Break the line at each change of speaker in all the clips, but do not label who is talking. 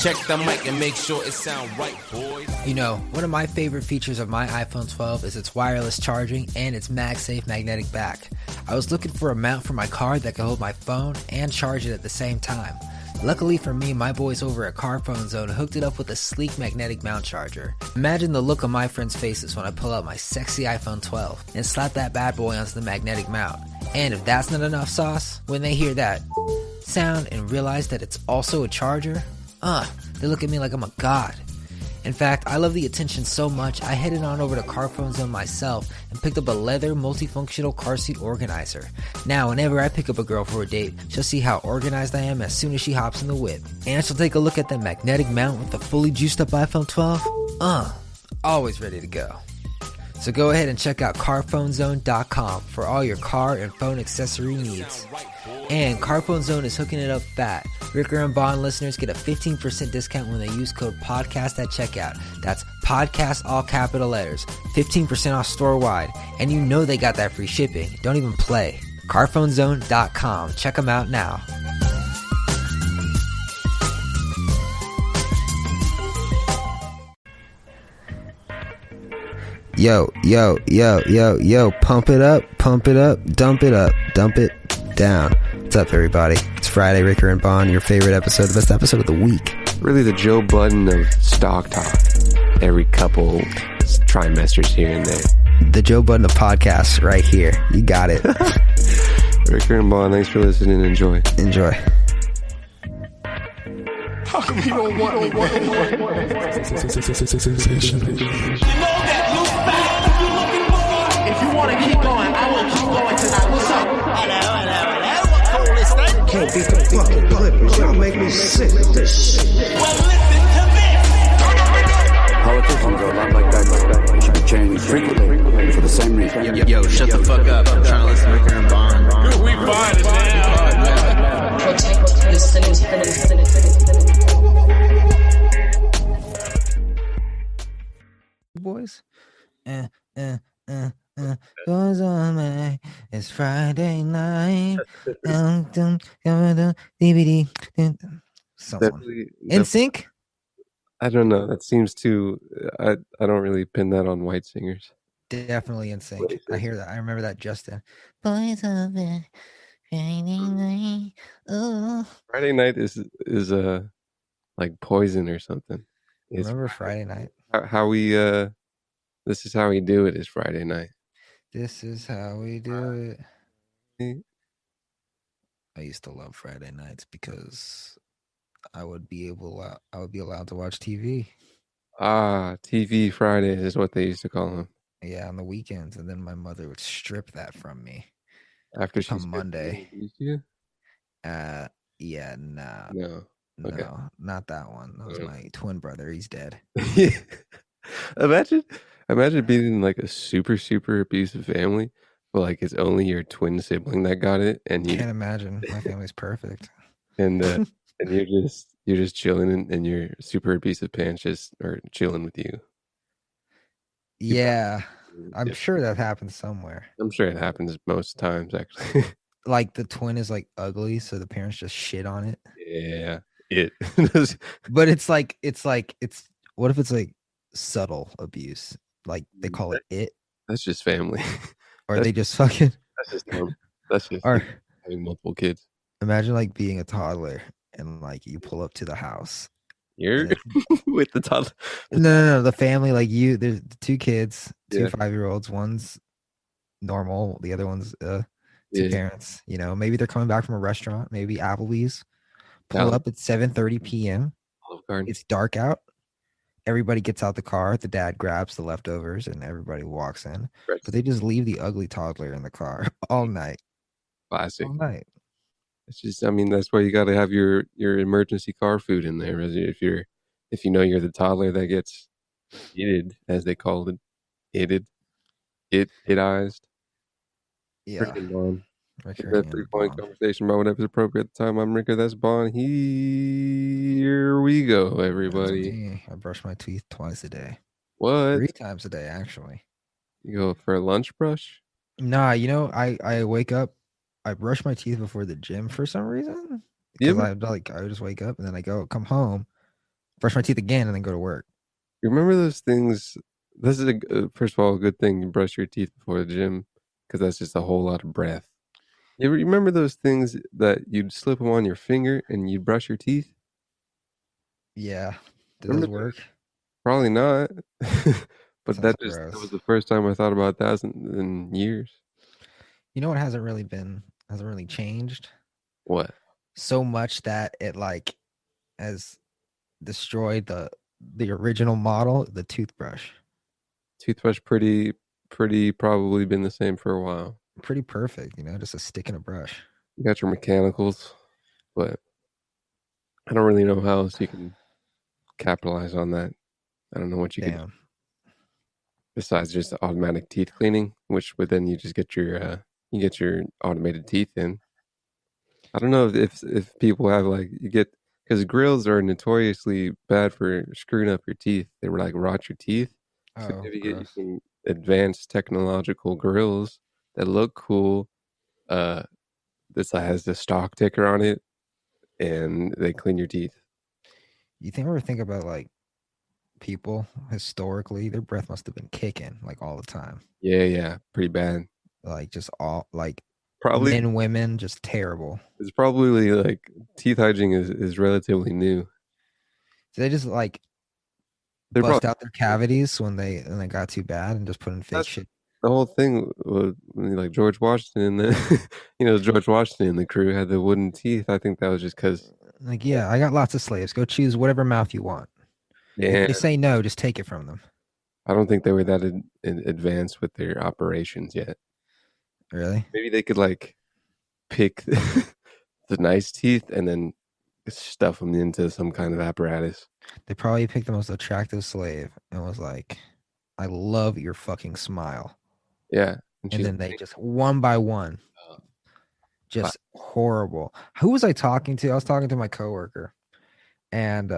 Check the mic and make sure it sound right, boys.
You know, one of my favorite features of my iPhone 12 is its wireless charging and its MagSafe magnetic back. I was looking for a mount for my car that could hold my phone and charge it at the same time. Luckily for me, my boys over at Car Phone Zone hooked it up with a sleek magnetic mount charger. Imagine the look on my friends' faces when I pull out my sexy iPhone 12 and slap that bad boy onto the magnetic mount. And if that's not enough sauce, when they hear that sound and realize that it's also a charger, they look at me like I'm a god. In fact, I love the attention so much, I headed on over to Car Phone Zone myself and picked up a leather multifunctional car seat organizer. Now, whenever I pick up a girl for a date, she'll see how organized I am as soon as she hops in the whip. And she'll take a look at the magnetic mount with the fully juiced up iPhone 12. Always ready to go. So go ahead and check out carphonezone.com for all your car and phone accessory needs. And Car Phone Zone is hooking it up fat. Ricker and Bond listeners get a 15% discount when they use code PODCAST at checkout. That's PODCAST, all capital letters. 15% off store-wide. And you know they got that free shipping. Don't even play. carphonezone.com. Check them out now. Yo, pump it up, dump it down. What's up, everybody? It's Friday, Ricker and Bond, your favorite episode, the best episode of the week.
Really the Joe Budden of stock talk. Every couple trimesters here and there.
The Joe Budden of Podcasts right here. You got it.
Ricker and Bond, thanks for listening. Enjoy.
How come you don't want me, man? You know that loose bag you're looking for? If you want to keep going, I will keep going tonight. What's up? Hello. What cool is that?
Can't beat the fucking Clippers. Y'all make me sick with this shit.
Well, listen to this.
Politicians are a lot like that. They should be changed frequently for the same reason.
Yo, shut the fuck up. I'm trying to listen to Ricker and Bond.
We find it now.
Protect the city.
Boys. Goes on, man. It's Friday night. DVD. Someone. In sync?
I don't know. That seems too. I don't really pin that on white singers.
Definitely in sync. I hear that. I remember that Justin. Boys of it. Friday night. Oh.
Friday night is like poison or something.
Remember Friday night?
How we this is how we do it is Friday night.
This is how we do it. I used to love Friday nights because I would be allowed to watch TV.
TV Fridays is what they used to call them.
Yeah, on the weekends, and then my mother would strip that from me.
After
come Monday.
You?
No,
okay.
Not that one. That was my twin brother. He's dead.
Imagine being in like a super abusive family, but like it's only your twin sibling that got it, and you
can't imagine. My family's perfect.
And and you're just chilling, and your super abusive parents just are chilling with you.
Yeah, I'm sure that happens somewhere.
I'm sure it happens most times, actually.
Like the twin is like ugly, so the parents just shit on it.
Yeah,
but it's what if it's like subtle abuse? Like they call it.
That's just family.
Or they just fucking.
That's just dumb. That's just
or,
having multiple kids.
Imagine like being a toddler and like you pull up to the house.
You're with the toddler.
No. The family, like you. There's two kids, two 5-year-olds. One's normal. The other one's two parents. You know, maybe they're coming back from a restaurant. Maybe Applebee's. Pull up at 7:30 p.m. It's dark out. Everybody gets out the car. The dad grabs the leftovers and everybody walks in. Right. But they just leave the ugly toddler in the car all night.
Classic.
All night.
It's just, I mean, that's why you got to have your emergency car food in there. If you know you're the toddler that gets hitted, as they called it, hitized.
Yeah.
That 3-point conversation about whatever's appropriate at the time. I'm Ricker. That's Bond. Here we go, everybody.
I brush my teeth twice a day.
What?
3 times a day, actually.
You go for a lunch brush?
Nah, you know, I wake up, I brush my teeth before the gym for some reason. Because I just wake up and then I come home, brush my teeth again, and then go to work.
You remember those things? This is first of all a good thing you brush your teeth before the gym because that's just a whole lot of breath. You remember those things that you'd slip them on your finger and you'd brush your teeth?
Yeah. Did
Remember
those work?
Probably not. But
Sounds
that was
gross.
the first time I thought about that in years.
You know what hasn't really changed
What?
so much that it like has destroyed the original model, the toothbrush.
Toothbrush pretty probably been the same for a while.
Pretty perfect, just a stick and a brush.
You got your mechanicals, but I don't really know how else you can capitalize on that. I don't know what you can do besides just automatic teeth cleaning, which would then you just get your automated teeth in. I don't know if people have because grills are notoriously bad for screwing up your teeth. They were like rot your teeth. So
Oh,
maybe get you
gross.
some advanced technological grills that look cool. This has the stock ticker on it, and they clean your teeth.
You ever think about like people historically, their breath must have been kicking like all the time.
Yeah, pretty bad.
Like just all like
Probably
men, women, just terrible.
it's probably like teeth hygiene is relatively new.
So they just like
They're
bust
probably
out their cavities when they got too bad and just put in fake
that's
shit.
the whole thing was like George Washington and the George Washington and the crew had the wooden teeth. I think that was just because
Like, yeah, I got lots of slaves. Go choose whatever mouth you want. If they say no, just take it from them.
I don't think they were that advanced with their operations yet.
Really?
Maybe they could like pick the nice teeth and then stuff them into some kind of apparatus.
They probably picked the most attractive slave and was like, I love your fucking smile.
Yeah.
And then they just one by one, just horrible. Who was I talking to? I was talking to my coworker, and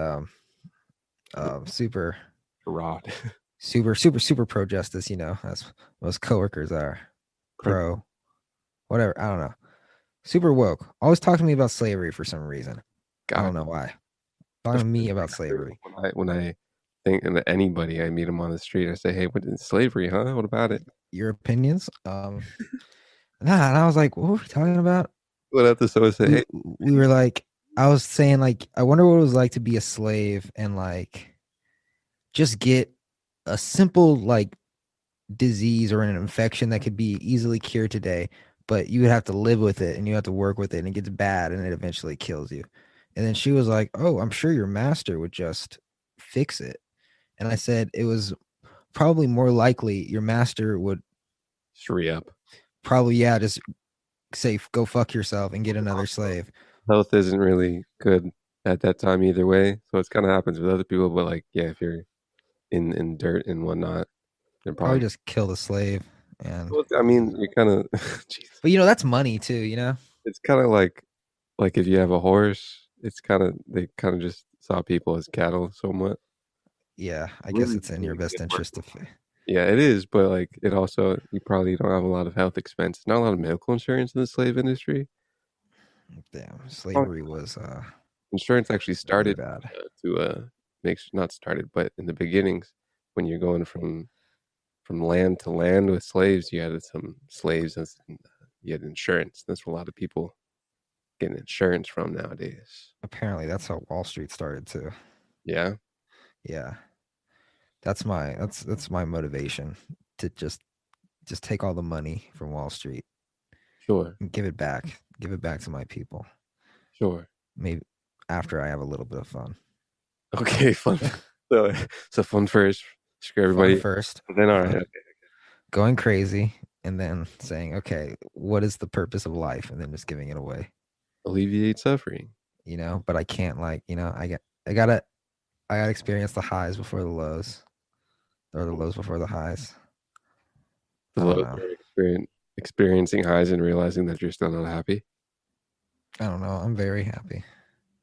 super
rod.
super pro justice, as most coworkers are. Pro, whatever. I don't know. Super woke. Always talking to me about slavery for some reason. I don't know why. Talking to me about slavery.
When I think of anybody, I meet them on the street. I say, "Hey, what is slavery? Huh? What about it?
Your opinions?" And I was like, "What were we talking about?"
What have to say? Hey,
we were like, I was saying like, I wonder what it was like to be a slave and like, just get a simple like disease or an infection that could be easily cured today, but you would have to live with it and you have to work with it and it gets bad and it eventually kills you. And then she was like, "Oh, I'm sure your master would just fix it." And I said it was probably more likely your master would
re-up.
Probably, yeah, just say go fuck yourself and get another slave.
Health isn't really good at that time either way, so it's kind of happens with other people. But like, yeah, if you're in dirt and whatnot, then
probably just kill the slave. And
well, I mean, you kind of,
but that's money too.
It's kind of like if you have a horse, it's they kind of just saw people as cattle somewhat.
Yeah, I guess it's in your best interest to.
Yeah, it is, but like it also, you probably don't have a lot of health expenses, not a lot of medical insurance in the slave industry.
Damn, slavery was
insurance actually started
bad.
not started, but in the beginnings, when you're going from land to land with slaves, you had some slaves and you had insurance. That's what a lot of people get insurance from nowadays.
Apparently, that's how Wall Street started too.
Yeah.
That's my motivation to just take all the money from Wall Street.
Sure.
And give it back to my people.
Sure.
Maybe after I have a little bit of fun.
Okay, fun. So fun first. Screw everybody
fun first.
Then all right. Okay.
Going crazy and then saying, okay, what is the purpose of life? And then just giving it away.
Alleviate suffering.
But I can't I gotta experience the highs before the lows. Or the lows before the highs.
The lows are experiencing highs and realizing that you're still not happy.
I don't know. I'm very happy.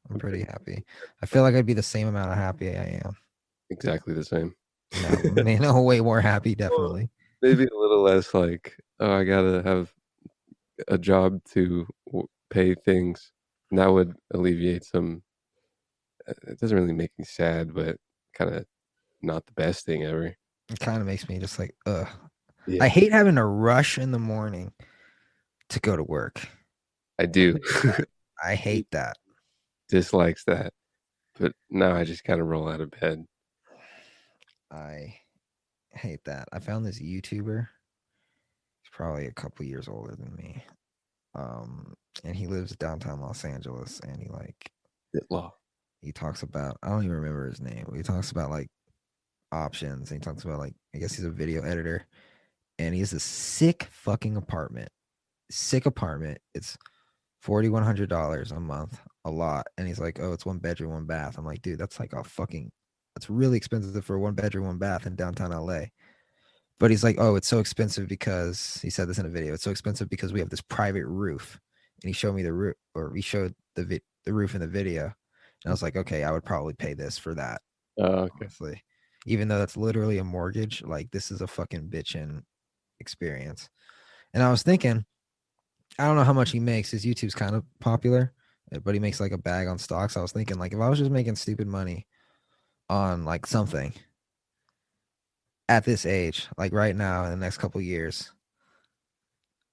I'm pretty happy. I feel like I'd be the same amount of happy I am.
Exactly the same.
No, way more happy, definitely.
Maybe a little less like, oh, I gotta have a job to pay things. And that would alleviate some it doesn't really make me sad, but kind of not the best thing ever.
It kind of makes me just like, ugh.
Yeah,
I hate having to rush in the morning to go to work.
I do.
I hate that.
Dislikes that, but now I just kind of roll out of bed.
I hate that. I found this YouTuber. He's probably a couple years older than me. And he lives downtown Los Angeles, and he talks about, I don't even remember his name, but he talks about like options, and he talks about like, I guess he's a video editor, and he has a sick fucking apartment. It's $4,100 a month, a lot. And he's like, oh, it's 1 bedroom, 1 bath. I'm like, dude, that's like that's really expensive for a 1 bedroom, 1 bath in downtown LA. But he's like, oh, it's so expensive because, he said this in a video, it's so expensive because we have this private roof. And he showed me the roof, or he showed the roof in the video. And I was like, okay, I would probably pay this for that.
Okay.
Honestly. Even though that's literally a mortgage, like this is a fucking bitchin' experience. And I was thinking, I don't know how much he makes. His YouTube's kind of popular, but he makes like a bag on stocks. I was thinking, like, if I was just making stupid money on like something at this age, like right now in the next couple years,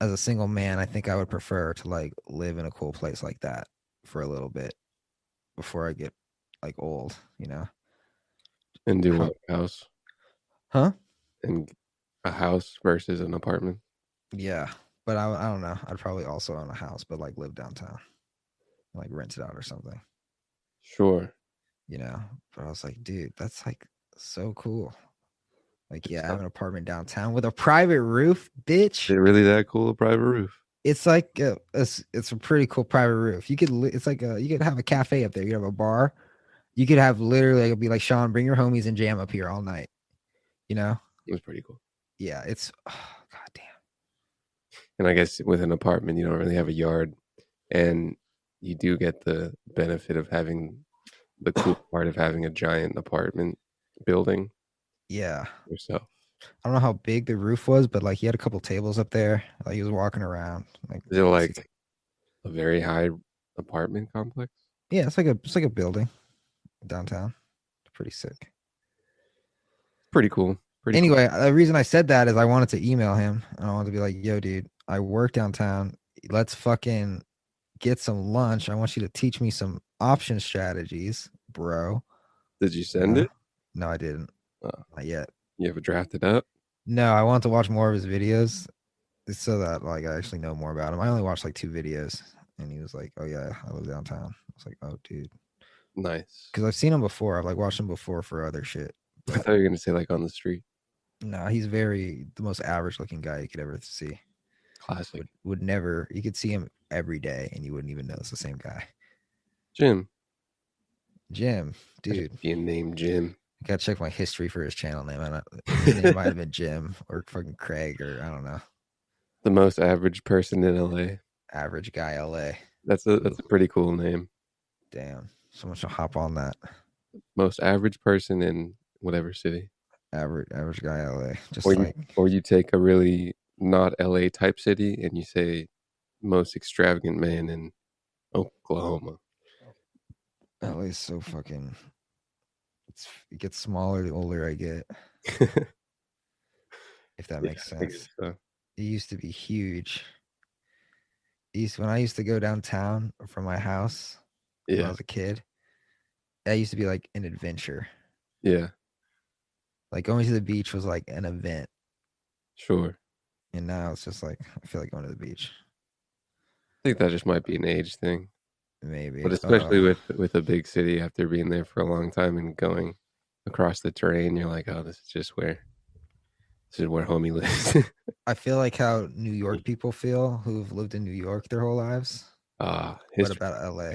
as a single man, I think I would prefer to like live in a cool place like that for a little bit before I get like old, you know?
And do what house?
Huh?
And a house versus an apartment?
Yeah. But I don't know. I'd probably also own a house, but like live downtown, like rent it out or something.
Sure.
You know, but I was like, dude, that's like so cool. Like, yeah, I have an apartment downtown with a private roof, bitch.
Is it really that cool, a private roof?
It's like it's a pretty cool private roof. You could it's like you could have a cafe up there. You could have a bar. You could have literally, it'd be like, Sean, bring your homies and jam up here all night. You know?
It was pretty cool.
Yeah, it's god damn.
And I guess with an apartment, you don't really have a yard, and you do get the benefit of having the cool part of having a giant apartment building.
Yeah.
Yourself.
I don't know how big the roof was, but like he had a couple tables up there. Like he was walking around. Like,
is it like a very high apartment complex?
Yeah, it's like a building downtown. It's pretty sick.
Pretty cool.
Anyway, the reason I said that is I wanted to email him, and I wanted to be like, yo, dude, I work downtown. Let's fucking get some lunch. I want you to teach me some option strategies, bro.
Did you send it?
No, I didn't. Not yet.
You have it drafted up?
No, I want to watch more of his videos so that like I actually know more about him. I only watched like 2 videos, and he was like, oh yeah, I live downtown. I was like, oh dude.
Nice.
Because I've seen him before. I've like watched him before for other shit.
I thought you were gonna say like on the street.
No, he's the most average looking guy you could ever see.
Classic.
Would never, you could see him every day and you wouldn't even know it's the same guy.
Jim,
dude.
Being named Jim.
I gotta check my history for his channel name. His name might have been Jim or fucking Craig or I don't know.
The most average person in LA.
Average guy LA.
That's a pretty cool name.
Damn. Someone should hop on that.
Most average person in whatever city.
Average guy LA. Just
or you take a really not LA type city and you say most extravagant man in Oklahoma.
LA is so fucking, it gets smaller the older I get. If that makes sense. So. It used to be huge. When I used to go downtown from my house when I was a kid, that used to be like an adventure.
Yeah.
Like going to the beach was like an event.
Sure.
And now it's just like, I feel like going to the beach.
I think that just might be an age thing.
Maybe.
But especially with a big city after being there for a long time and going across the terrain, you're like, oh, this is where homie lives.
I feel like how New York people feel who've lived in New York their whole lives. What about LA?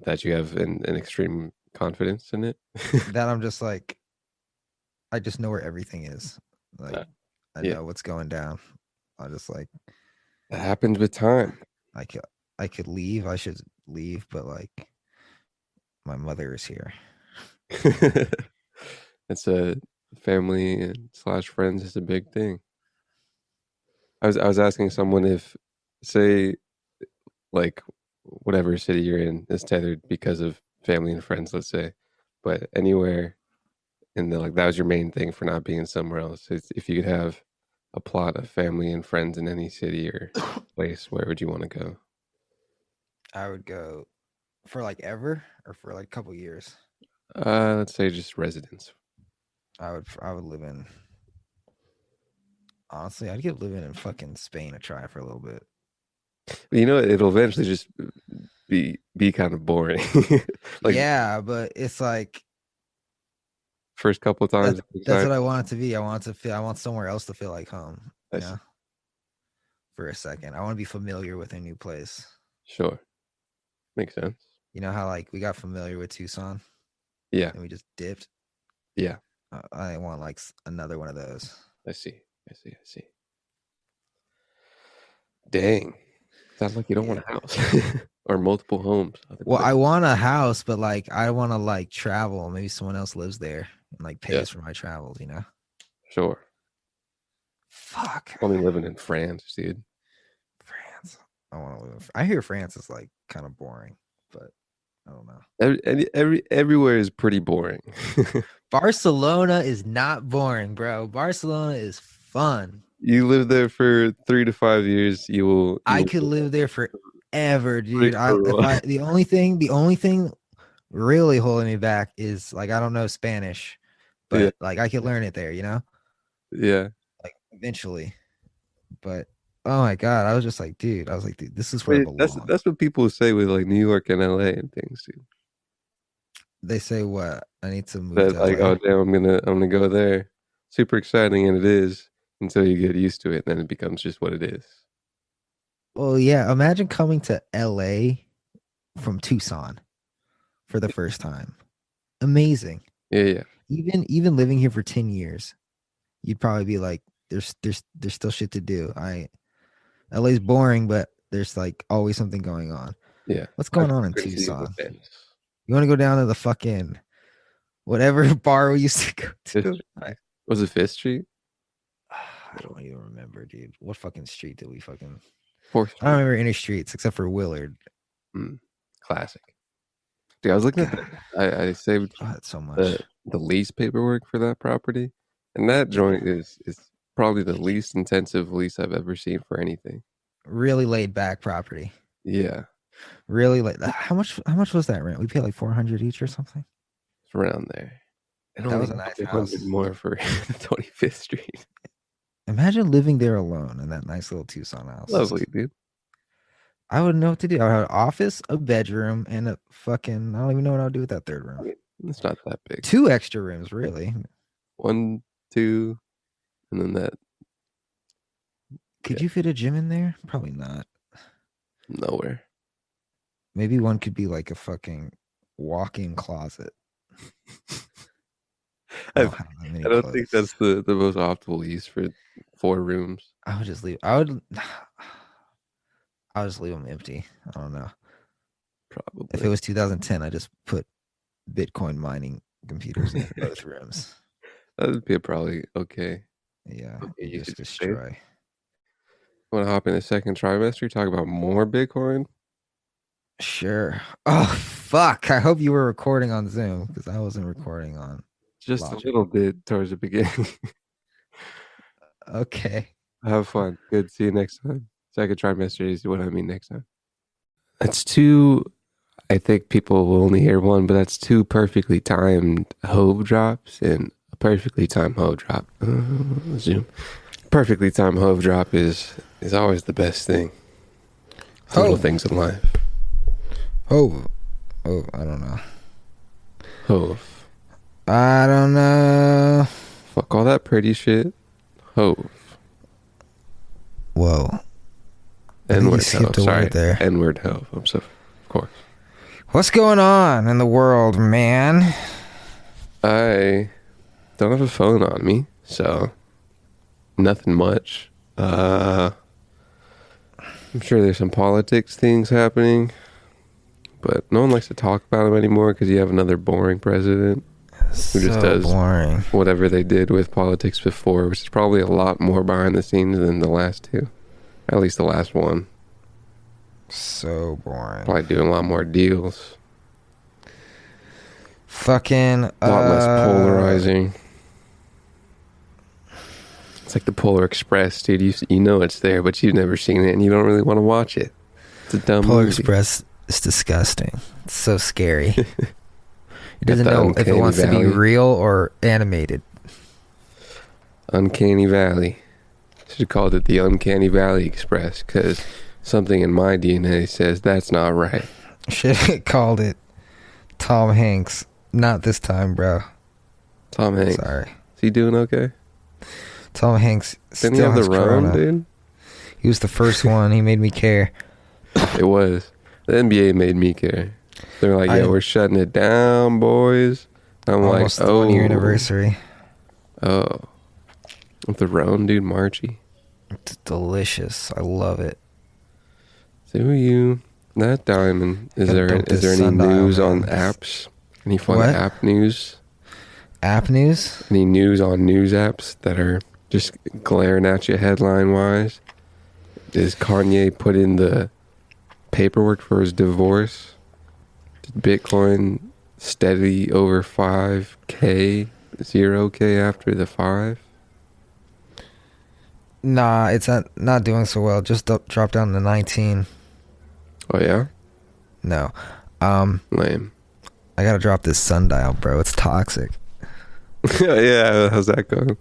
That you have an extreme confidence in it?
That I'm just like, I just know where everything is. Like, I know what's going down. I just like.
That happens with time.
I could leave. I should leave, but like, my mother is here.
It's a family / friends is a big thing. I was asking someone if, say, like whatever city you're in is tethered because of family and friends, let's say. But anywhere, and like that was your main thing for not being somewhere else. If you could have a plot of family and friends in any city or place, where would you want to go?
I would go for like ever or for like a couple years.
Let's say just residence.
I would live in. Honestly, I'd give living in fucking Spain a try for a little bit.
But it'll eventually just be kind of boring. Like,
yeah, but it's like
first couple of times.
That's what I want it to be. I want somewhere else to feel like home. You know? For a second, I want to be familiar with a new place.
Sure, makes sense.
You know how like we got familiar with Tucson?
Yeah,
and we just dipped.
Yeah,
I want like another one of those.
I see. Dang, sounds like you don't want a house or multiple homes.
Well, I want a house, but like I want to like travel. Maybe someone else lives there and like pays for my travels.
Sure.
Fuck.
Only living in France, dude.
France. I want to live. I hear France is like kind of boring, but I don't know.
Everywhere is pretty boring.
Barcelona is not boring, bro. Barcelona is fun.
You live there for 3 to 5 years. I
could live there forever, dude. The only thing really holding me back is like I don't know Spanish, but like I could learn it there,
Yeah.
Like eventually. But oh my god, I was just like, dude, this is where I belong.
That's what people say with like New York and LA and things, dude.
They say what? I need to move to
like,
LA.
oh damn, I'm gonna go there. Super exciting, and it is until you get used to it, and then it becomes just what it is.
Well, yeah. Imagine coming to LA from Tucson for the first time. Amazing.
Yeah.
Even living here for 10 years, you'd probably be like, there's still shit to do. LA's boring, but there's like always something going on.
Yeah.
What's going on in Tucson? You want to go down to the fucking whatever bar we used to go to?
Was it Fifth Street?
I don't even remember, dude. What fucking street did we fucking?
4th Street.
I don't remember any streets except for Willard.
Classic. Dude, I was looking at that. I saved
so much.
The lease paperwork for that property, and that joint is probably the least intensive lease I've ever seen for anything.
Really laid back property.
Yeah.
Really like how much was that rent? We paid like $400 each or something.
It's around there. And
that was a nice house.
More for 25th Street.
Imagine living there alone in that nice little Tucson house.
Lovely, dude.
I wouldn't know what to do. I would have an office, a bedroom, and a fucking I don't even know what I would do with that third room.
It's not that big.
2 extra rooms, really.
1, 2, and then that.
Could you fit a gym in there? Probably not.
Nowhere.
Maybe one could be like a fucking walk-in closet.
I don't think that's the most optimal use for 4 rooms.
I would just leave. I'll just leave them empty. I don't know.
Probably.
If it was 2010, I just put Bitcoin mining computers in both rooms.
That would be probably okay.
Yeah.
Okay,
just destroy.
Want to hop in the second trimester? Talk about more Bitcoin?
Sure. Oh, fuck. I hope you were recording on Zoom because I wasn't recording on.
Just
Logic.
A little bit towards the beginning.
Okay.
Have fun. Good. See you next time. Second trimester is what I mean next time. That's 2. I think people will only hear one, but that's 2 perfectly timed Hove drops and a perfectly timed Hove drop. Zoom. Perfectly timed Hove drop is always the best thing. Little things in life.
Hove. Oh, I don't know.
Hove.
I don't know.
Fuck all that pretty shit. Hove.
Whoa.
N-word Hove. Sorry.
There.
N-word Hove. I'm so, of course.
What's going on in the world, man?
I don't have a phone on me, so nothing much. I'm sure there's some politics things happening, but no one likes to talk about them anymore because you have another boring president who just does
boring.
Whatever they did with politics before, which is probably a lot more behind the scenes than the last 2. At least the last one.
So boring.
Probably doing a lot more deals.
Fucking
A lot less polarizing. It's like the Polar Express, dude. You know it's there, but you've never seen it, and you don't really want to watch it. It's a dumb
Polar
movie.
Express is disgusting. It's so scary. It doesn't
the
know if it
Uncanny
wants to be
Valley.
real or animated.
Uncanny Valley. Should have called it the Uncanny Valley Express, because something in my DNA says that's not right.
Should have called it Tom Hanks. Not this time, bro.
Tom Hanks.
Sorry.
Is he doing okay?
Tom Hanks
Didn't he
still
have
has
the Rona,
corona.
dude?
He was the first one. He made me care.
It was. The NBA made me care. They're like, yeah, we're shutting it down, boys. I'm
Almost
like,
the 1 year
oh.
anniversary.
Oh. With the Rona, dude, Marchie.
It's delicious. I love it.
Do you? That diamond. Is
Gotta
there
dump
is
this
there any
sundial,
news on
man.
apps? Any fun
What?
app news?
App news?
Any news on news apps that are just glaring at you headline wise? Is Kanye put in the paperwork for his divorce? Did Bitcoin steady over 5K, 0K after the 5?
Nah, it's not doing so well. Just dropped down to 19.
Oh yeah?
No.
Lame.
I gotta drop this sundial, bro. It's toxic.
Yeah, how's that going?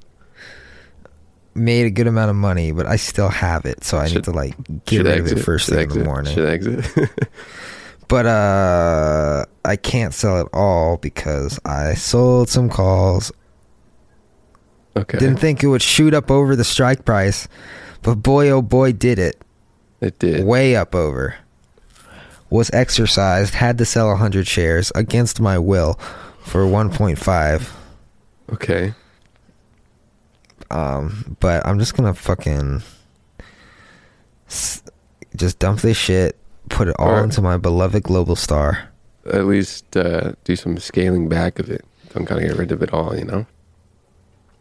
Made a good amount of money, but I still have it, so I need to like get rid of it first thing in the morning.
Should exit.
But I can't sell it all because I sold some calls.
Okay.
Didn't think it would shoot up over the strike price, but boy oh boy did it.
It did.
Way up over. Was exercised, had to sell 100 shares against my will for 1.5.
Okay.
But I'm just gonna fucking just dump this shit, put it all into my beloved global star.
At least do some scaling back of it. Don't gotta get rid of it all, you know?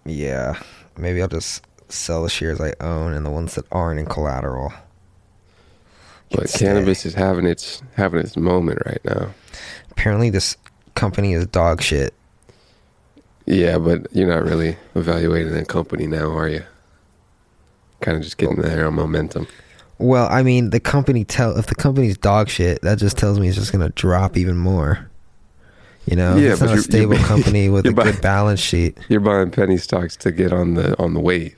Yeah, maybe I'll just sell the shares I own and the ones that aren't in collateral.
But cannabis is having its moment right now.
Apparently this company is dog shit.
Yeah, but you're not really evaluating a company now, are you? Kind of just getting there on momentum.
Well, I mean, if the company's dog shit, that just tells me it's just gonna drop even more. You know,
Yeah,
it's
but
not a stable company with a good balance sheet.
You're buying penny stocks to get on the wave.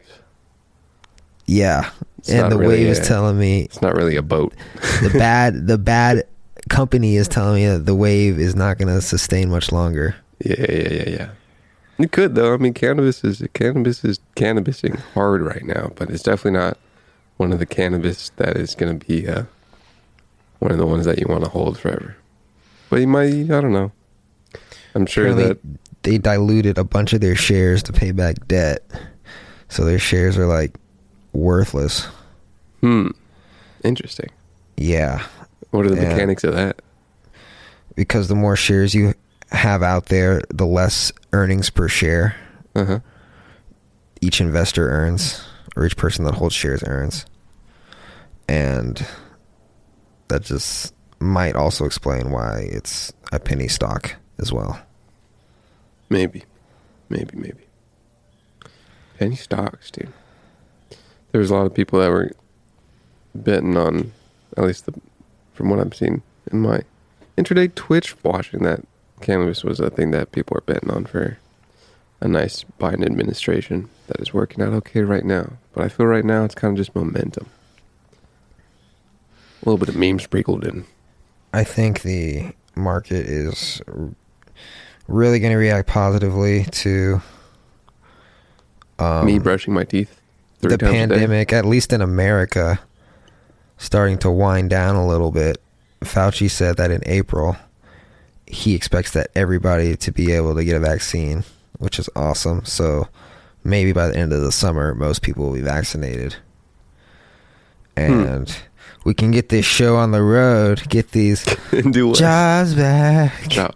Yeah,
It's
and
not
the
really
wave is telling me
it's not really a boat.
the bad company is telling me that the wave is not going to sustain much longer.
Yeah. It could though. I mean, cannabis is cannabising hard right now, but it's definitely not one of the cannabis that is going to be one of the ones that you want to hold forever. But you might, I don't know. I'm sure
Apparently,
that
they diluted a bunch of their shares to pay back debt, so their shares are like worthless.
Interesting.
Yeah.
What are the mechanics of that?
Because the more shares you have out there, the less earnings per share each investor earns, or each person that holds shares earns. And that just might also explain why it's a penny stock as well.
Maybe. Penny stocks, dude. There's a lot of people that were betting on, at least from what I've seen in my intraday Twitch watching, that cannabis was a thing that people are betting on for a nice Biden administration that is working out okay right now. But I feel right now it's kind of just momentum. A little bit of meme sprinkled in.
I think the market is really going to react positively to
me brushing my teeth 3
the
times a day.
pandemic, at least in America, starting to wind down a little bit. Fauci said that in April he expects that everybody to be able to get a vaccine, which is awesome. So maybe by the end of the summer, most people will be vaccinated. And we can get this show on the road, get these
Do what?
jobs back.
Jobs.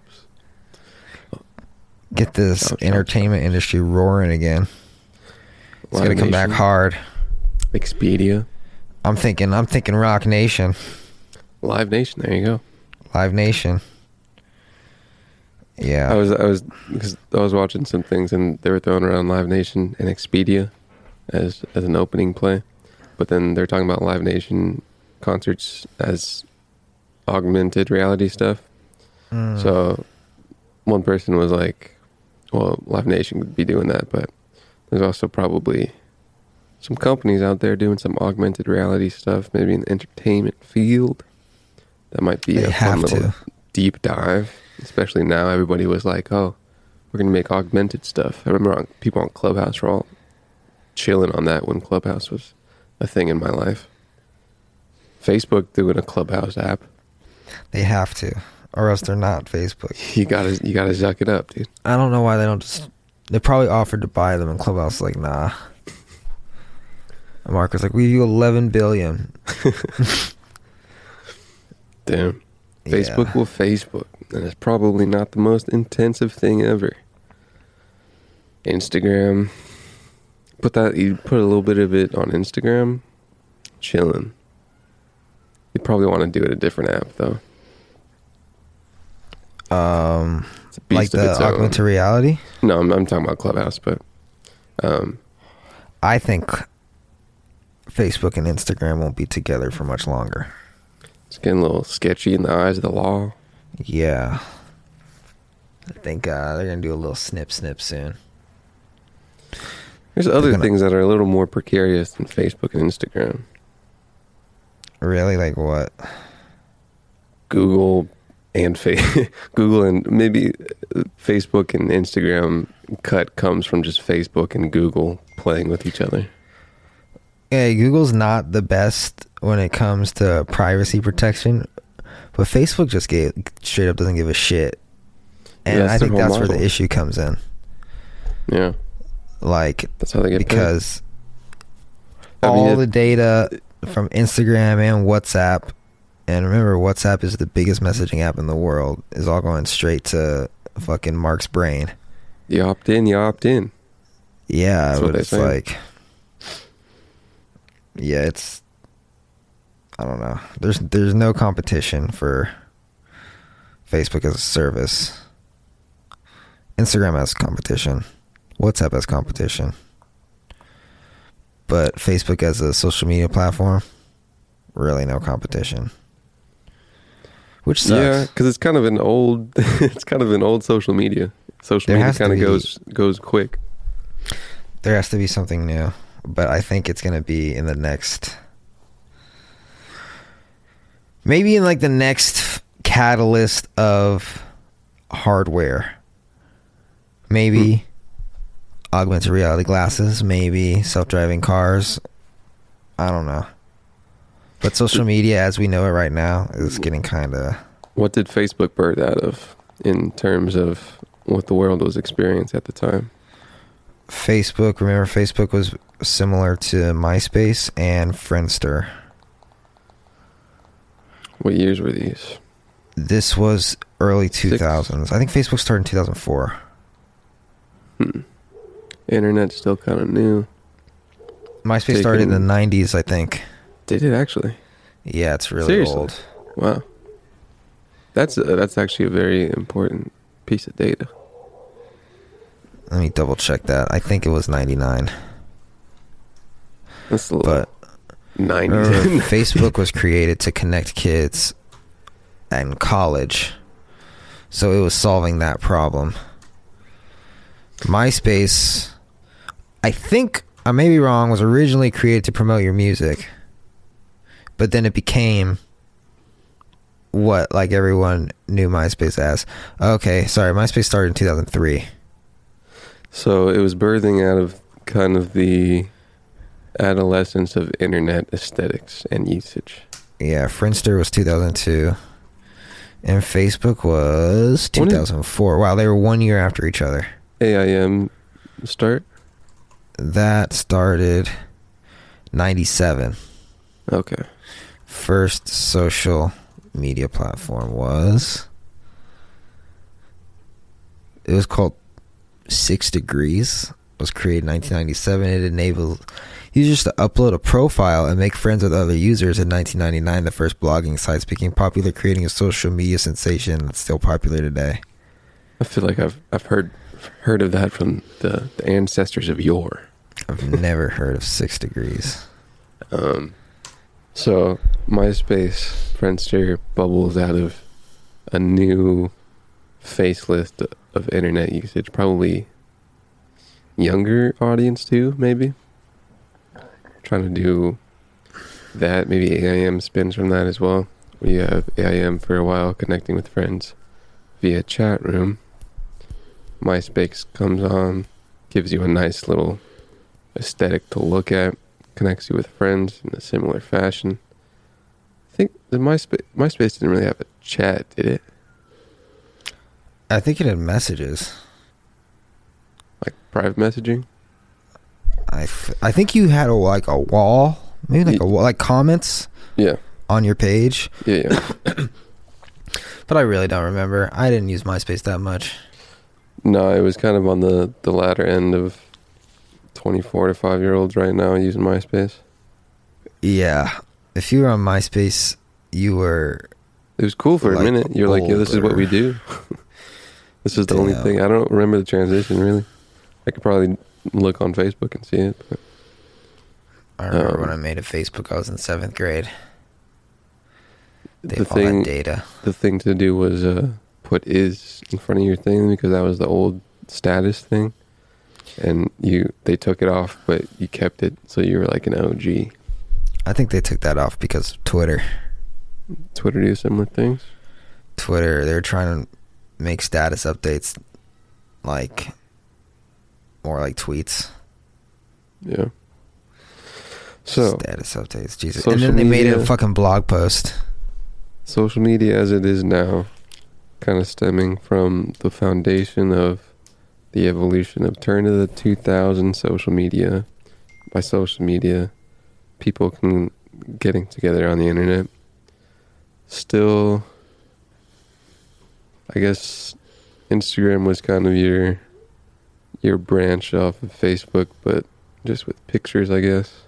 Get this entertainment industry roaring again. It's
Live
gonna come back
Nation.
hard.
Expedia.
I'm thinking Rock Nation.
Live Nation. There you go.
Live Nation. Yeah.
I was watching some things and they were throwing around Live Nation and Expedia as an opening play, but then they're talking about Live Nation concerts as augmented reality stuff. So one person was like, well, Live Nation would be doing that, but there's also probably some companies out there doing some augmented reality stuff, maybe in the entertainment field. That might be a fun little deep dive, especially now. Everybody was like, oh, we're going to make augmented stuff. I remember people on Clubhouse were all chilling on that when Clubhouse was a thing in my life. Facebook doing a Clubhouse app.
They have to, or else they're not Facebook.
You gotta zuck it up, dude.
I don't know why they don't just... They probably offered to buy them, and Clubhouse was like, nah. And Mark was like, we do 11 billion.
Damn. Facebook will Facebook. And it's probably not the most intensive thing ever. Instagram. You put a little bit of it on Instagram. Chilling. You probably want to do it a different app, though.
Like the augmented reality?
No, I'm talking about Clubhouse, but
I think Facebook and Instagram won't be together for much longer.
It's getting a little sketchy in the eyes of the law.
Yeah. I think they're going to do a little snip soon.
There's other things that are a little more precarious than Facebook and Instagram.
Really? Like what?
Google and Google and maybe Facebook and Instagram cut comes from just Facebook and Google playing with each other.
Yeah, Google's not the best when it comes to privacy protection, but Facebook just straight up doesn't give a shit. And I think that's where the issue comes in.
Yeah.
Like,
that's how they get
because all the data from Instagram and WhatsApp, and remember, WhatsApp is the biggest messaging app in the world, is all going straight to fucking Mark's brain.
You opt in, you opt in.
Yeah, but it's like... Yeah, it's... I don't know. There's no competition for Facebook as a service. Instagram has competition. WhatsApp has competition. But Facebook as a social media platform, really no competition. Which sucks.
Yeah, because it's kind of an old social media. Social media kind of goes quick.
There has to be something new. But I think it's going to be in the next... Maybe in like the next catalyst of hardware. Maybe augmented reality glasses. Maybe self-driving cars. I don't know. But social media, as we know it right now, is getting kind of...
What did Facebook birth out of in terms of what the world was experiencing at the time?
Remember Facebook was similar to MySpace and Friendster.
What years were these?
This was early 2000s. I think Facebook started in 2004.
Internet's still kind of new.
MySpace started in the 90s, I think.
Did it actually?
Yeah, it's really old.
Wow. That's actually a very important piece of data.
Let me double check that. I think it was 99.
That's a little... But
90s. Facebook was created to connect kids in college. So it was solving that problem. MySpace, I think, I may be wrong, was originally created to promote your music. But then it became what, like, everyone knew MySpace as. Okay, sorry, MySpace started in 2003.
So it was birthing out of kind of the adolescence of internet aesthetics and usage.
Yeah, Friendster was 2002. And Facebook was 2004. Wow, they were 1 year after each other.
AIM start?
That started 97.
Okay.
First social media platform was... It was called 6 Degrees. was created in 1997. It enables users to upload a profile and make friends with other users. In 1999, the first blogging sites became popular, creating a social media sensation that's still popular today.
I feel like I've heard of that from the ancestors of yore.
I've never heard of 6 Degrees.
So MySpace, Friendster bubbles out of a new facelift of internet usage, probably younger audience too, maybe. Trying to do that, maybe AIM spins from that as well. We have AIM for a while, connecting with friends via chat room. MySpace comes on, gives you a nice little aesthetic to look at, connects you with friends in a similar fashion. I think the MySpace didn't really have a chat, did it?
I think it had messages.
Like private messaging?
I think you had a wall, maybe like a wall, like comments.
Yeah.
On your page.
Yeah.
But I really don't remember. I didn't use MySpace that much.
No, it was kind of on the latter end of 24 to 5-year-olds right now using MySpace.
Yeah. If you were on MySpace, you were...
It was cool for a minute. You're like, yeah, this is what we do. This is the only thing. I don't remember the transition, really. I could probably look on Facebook and see it. But,
I remember when I made a Facebook, I was in 7th grade. They have all that data.
The thing to do was put is in front of your thing, because that was the old status thing. And they took it off, but you kept it, so you were like an OG.
I think they took that off because of Twitter.
Twitter do similar things?
Twitter, they're trying to make status updates like more like tweets.
Yeah. So
status updates, Jesus. And then they made it a fucking blog post.
Social media as it is now, kind of stemming from the foundation of the evolution of turn of the 2000s social media. By social media, people getting together on the internet. Still, I guess Instagram was kind of your branch off of Facebook, but just with pictures, I guess.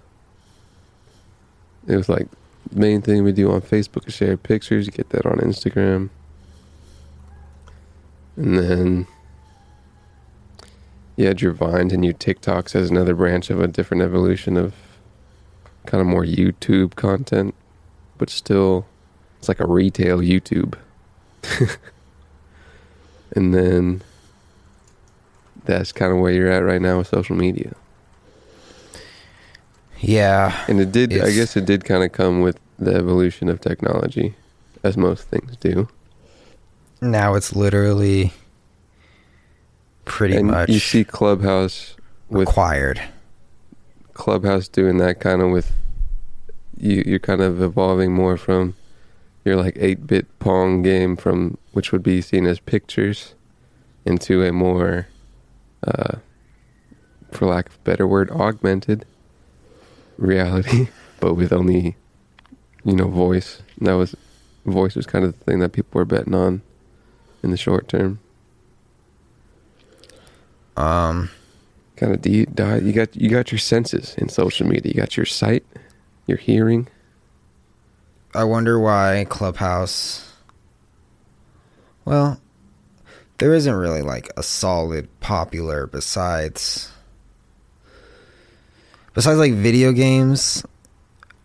It was like the main thing we do on Facebook is share pictures. You get that on Instagram. And then you had your Vines and your TikToks as another branch of a different evolution of kind of more YouTube content, but still it's like a retail YouTube. And then that's kind of where you're at right now with social media.
Yeah.
And I guess it did kind of come with the evolution of technology, as most things do.
Now it's literally pretty much
you see Clubhouse
required.
Clubhouse doing that kind of with you're kind of evolving more from your like 8-bit Pong game, from which would be seen as pictures, into a more for lack of a better word, augmented reality, but with only voice. And voice was kind of the thing that people were betting on in the short term. Kind of you got your senses in social media. You got your sight, your hearing.
I wonder why Clubhouse... Well, there isn't really like a solid popular besides like video games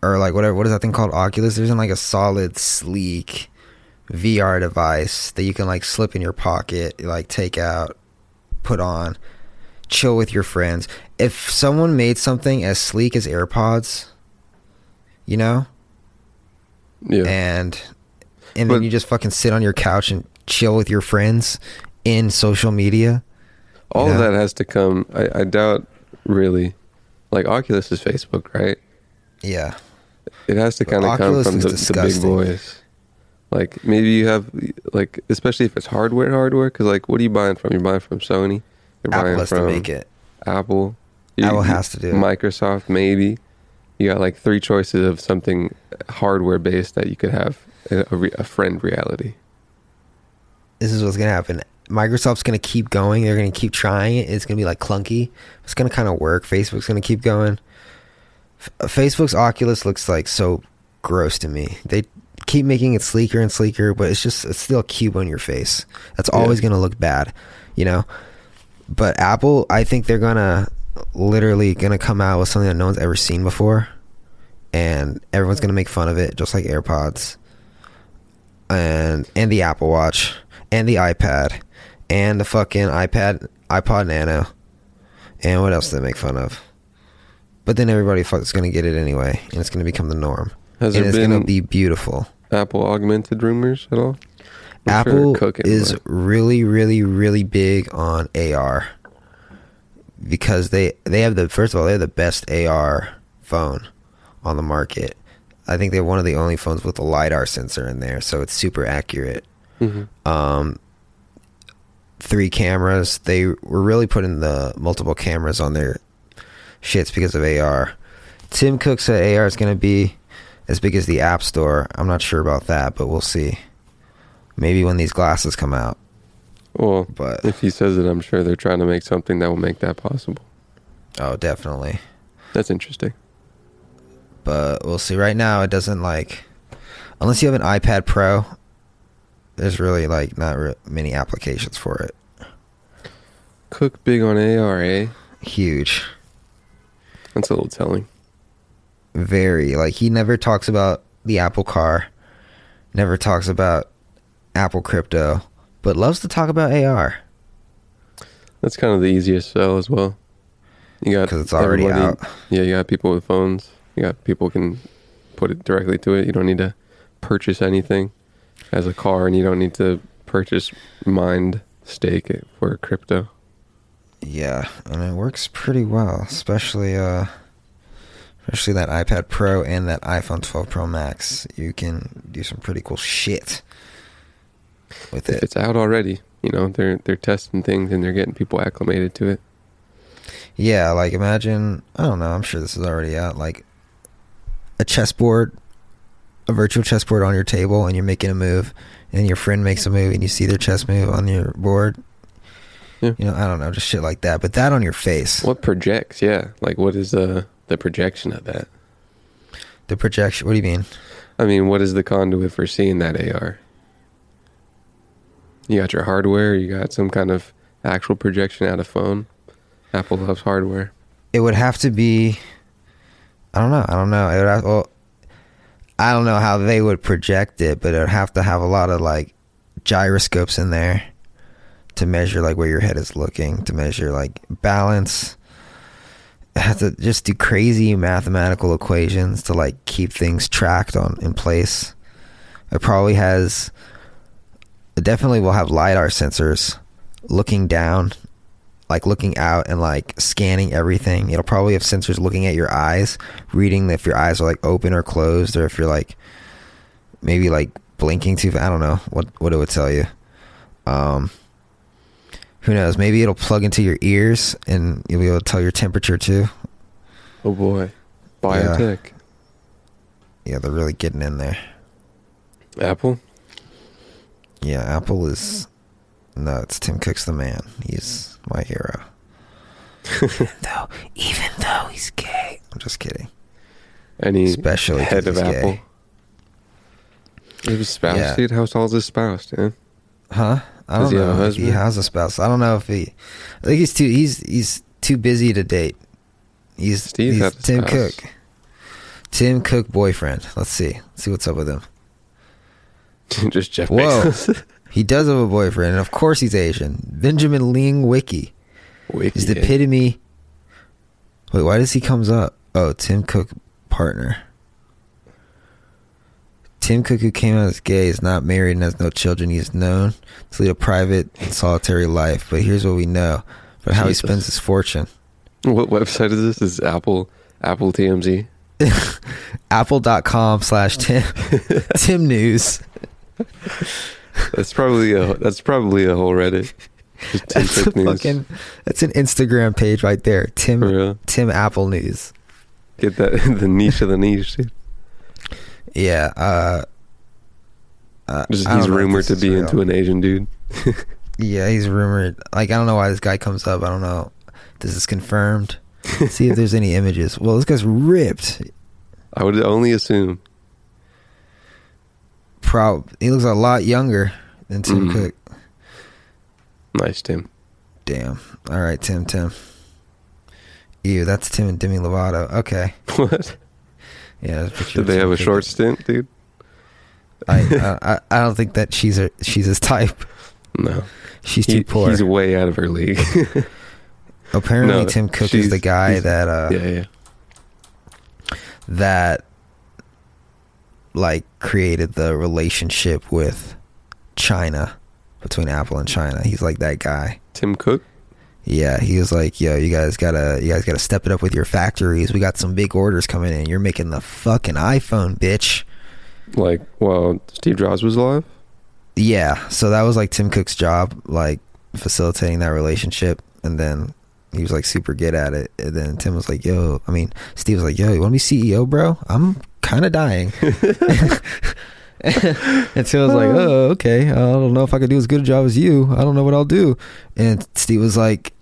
or like whatever. What is that thing called? Oculus. There isn't like a solid, sleek VR device that you can like slip in your pocket, like take out, put on, chill with your friends. If someone made something as sleek as AirPods,
Yeah.
And then you just fucking sit on your couch and chill with your friends in social media.
All of that has to come. I doubt really. Like Oculus is Facebook, right?
Yeah.
It has to kind of come from the big boys. Like maybe you have like, especially if it's hardware. Because like, what are you buying from? You're buying from Sony. You're
Apple
buying
has to make it.
Apple.
Apple has to do it.
Microsoft, maybe. You got like 3 choices of something hardware based that you could have a friend reality.
This is what's gonna happen. Microsoft's going to keep going. They're going to keep trying it. It's going to be like clunky. It's going to kind of work. Facebook's going to keep going. Facebook's Oculus looks like so gross to me. They keep making it sleeker and sleeker, but it's still a cube on your face. That's always going to look bad, you know? But Apple, I think they're literally going to come out with something that no one's ever seen before. And everyone's going to make fun of it, just like AirPods. And the Apple Watch. And the iPad. And the fucking iPod Nano. And what else do they make fun of? But then everybody is going to get it anyway. And it's going to become the norm. And it's going to be beautiful.
Apple augmented rumors at all?
Apple is really, really, really big on AR. Because they have the best AR phone on the market. I think they're one of the only phones with a LiDAR sensor in there, so it's super accurate. 3 cameras. They were really putting the multiple cameras on their shits because of AR. Tim Cook said AR is going to be as big as the App Store. I'm not sure about that, but we'll see. Maybe when these glasses come out.
Well, but if he says it, I'm sure they're trying to make something that will make that possible.
Oh, definitely.
That's interesting.
But we'll see. Right now, it doesn't unless you have an iPad Pro, there's really not many applications for it.
Cook big on AR, eh?
Huge.
That's a little telling.
Very. He never talks about the Apple Car, never talks about Apple Crypto, but loves to talk about AR.
That's kind of the easiest sell as well. You got,
because it's already out.
Yeah, you got people with phones. You got people can put it directly to it. You don't need to purchase anything as a car, and you don't need to purchase mined stake for crypto.
Yeah, and it works pretty well, especially that iPad Pro and that iPhone 12 Pro Max. You can do some pretty cool shit with it.
It's out already. They're testing things and they're getting people acclimated to it.
Yeah, imagine, I don't know, I'm sure this is already out, a chessboard, a virtual chessboard on your table, and you're making a move, and your friend makes a move, and you see their chess move on your board. Yeah. I don't know, just shit like that. But that on your face.
What projects? Yeah. What is the projection of that?
The projection? What do you mean?
I mean, what is the conduit for seeing that AR? You got your hardware, you got some kind of actual projection out of phone. Apple loves hardware.
It would have to be, I don't know. I don't know how they would project it, but it would have to have a lot of gyroscopes in there to measure where your head is looking, to measure balance. It has to just do crazy mathematical equations to keep things tracked in place. It definitely will have LiDAR sensors looking down, looking out and scanning everything. It'll probably have sensors looking at your eyes, reading if your eyes are open or closed, or if you're maybe blinking too. I don't know what it would tell you. Who knows? Maybe it'll plug into your ears and you'll be able to tell your temperature too.
Oh boy, biotech.
Yeah, they're really getting in there.
Apple.
Yeah, Apple is nuts. Tim Cook's the man. He's my hero. even though he's gay. I'm just kidding.
Especially head of Apple. He was spouse.
Yeah.
Dude, how tall is his spouse, man?
Huh? I don't know if he has a spouse. I don't know if I think he's too busy to date. He's Tim Cook. Tim Cook boyfriend. Let's see what's up with him.
Just Jeff Bezos.
Whoa. He does have a boyfriend, and of course he's Asian. Benjamin Ling Wiki. He's the epitome. Wait, why does he comes up? Oh, Tim Cook partner. Tim Cook, who came out as gay, is not married and has no children. He is known to lead a private and solitary life. But here's what we know about how he spends his fortune.
What website is this? This is Apple TMZ.
Apple.com/Tim News.
That's probably a whole Reddit.
That's an Instagram page right there. Tim Apple News.
Get that the niche of the niche, dude.
Yeah.
He's rumored to be into an Asian dude.
Yeah, he's rumored. Like, I don't know why this guy comes up. I don't know. This is confirmed. See if there's any images. Well, this guy's ripped.
I would only assume.
He looks a lot younger than Tim Cook.
Nice, Tim.
Damn. All right, Tim. Ew, that's Tim and Demi Lovato. Okay.
What?
Yeah.
Did they have a short stint, dude?
I don't think that she's his type.
No.
She's too poor.
He's way out of her league.
Apparently, Tim Cook is the guy that that like created the relationship with China, between Apple and China. He's like that guy.
Tim Cook?
Yeah, he was like, yo, you guys gotta step it up with your factories. We got some big orders coming in. You're making the fucking iPhone, bitch.
Like, well, Steve Jobs was alive?
Yeah, so that was like Tim Cook's job, like facilitating that relationship, and then he was like super good at it. And then Steve was like, yo, you want to be CEO, bro? I'm kind of dying. And Tim was like, oh, okay, I don't know if I could do as good a job as you. I don't know what I'll do. And Steve was like,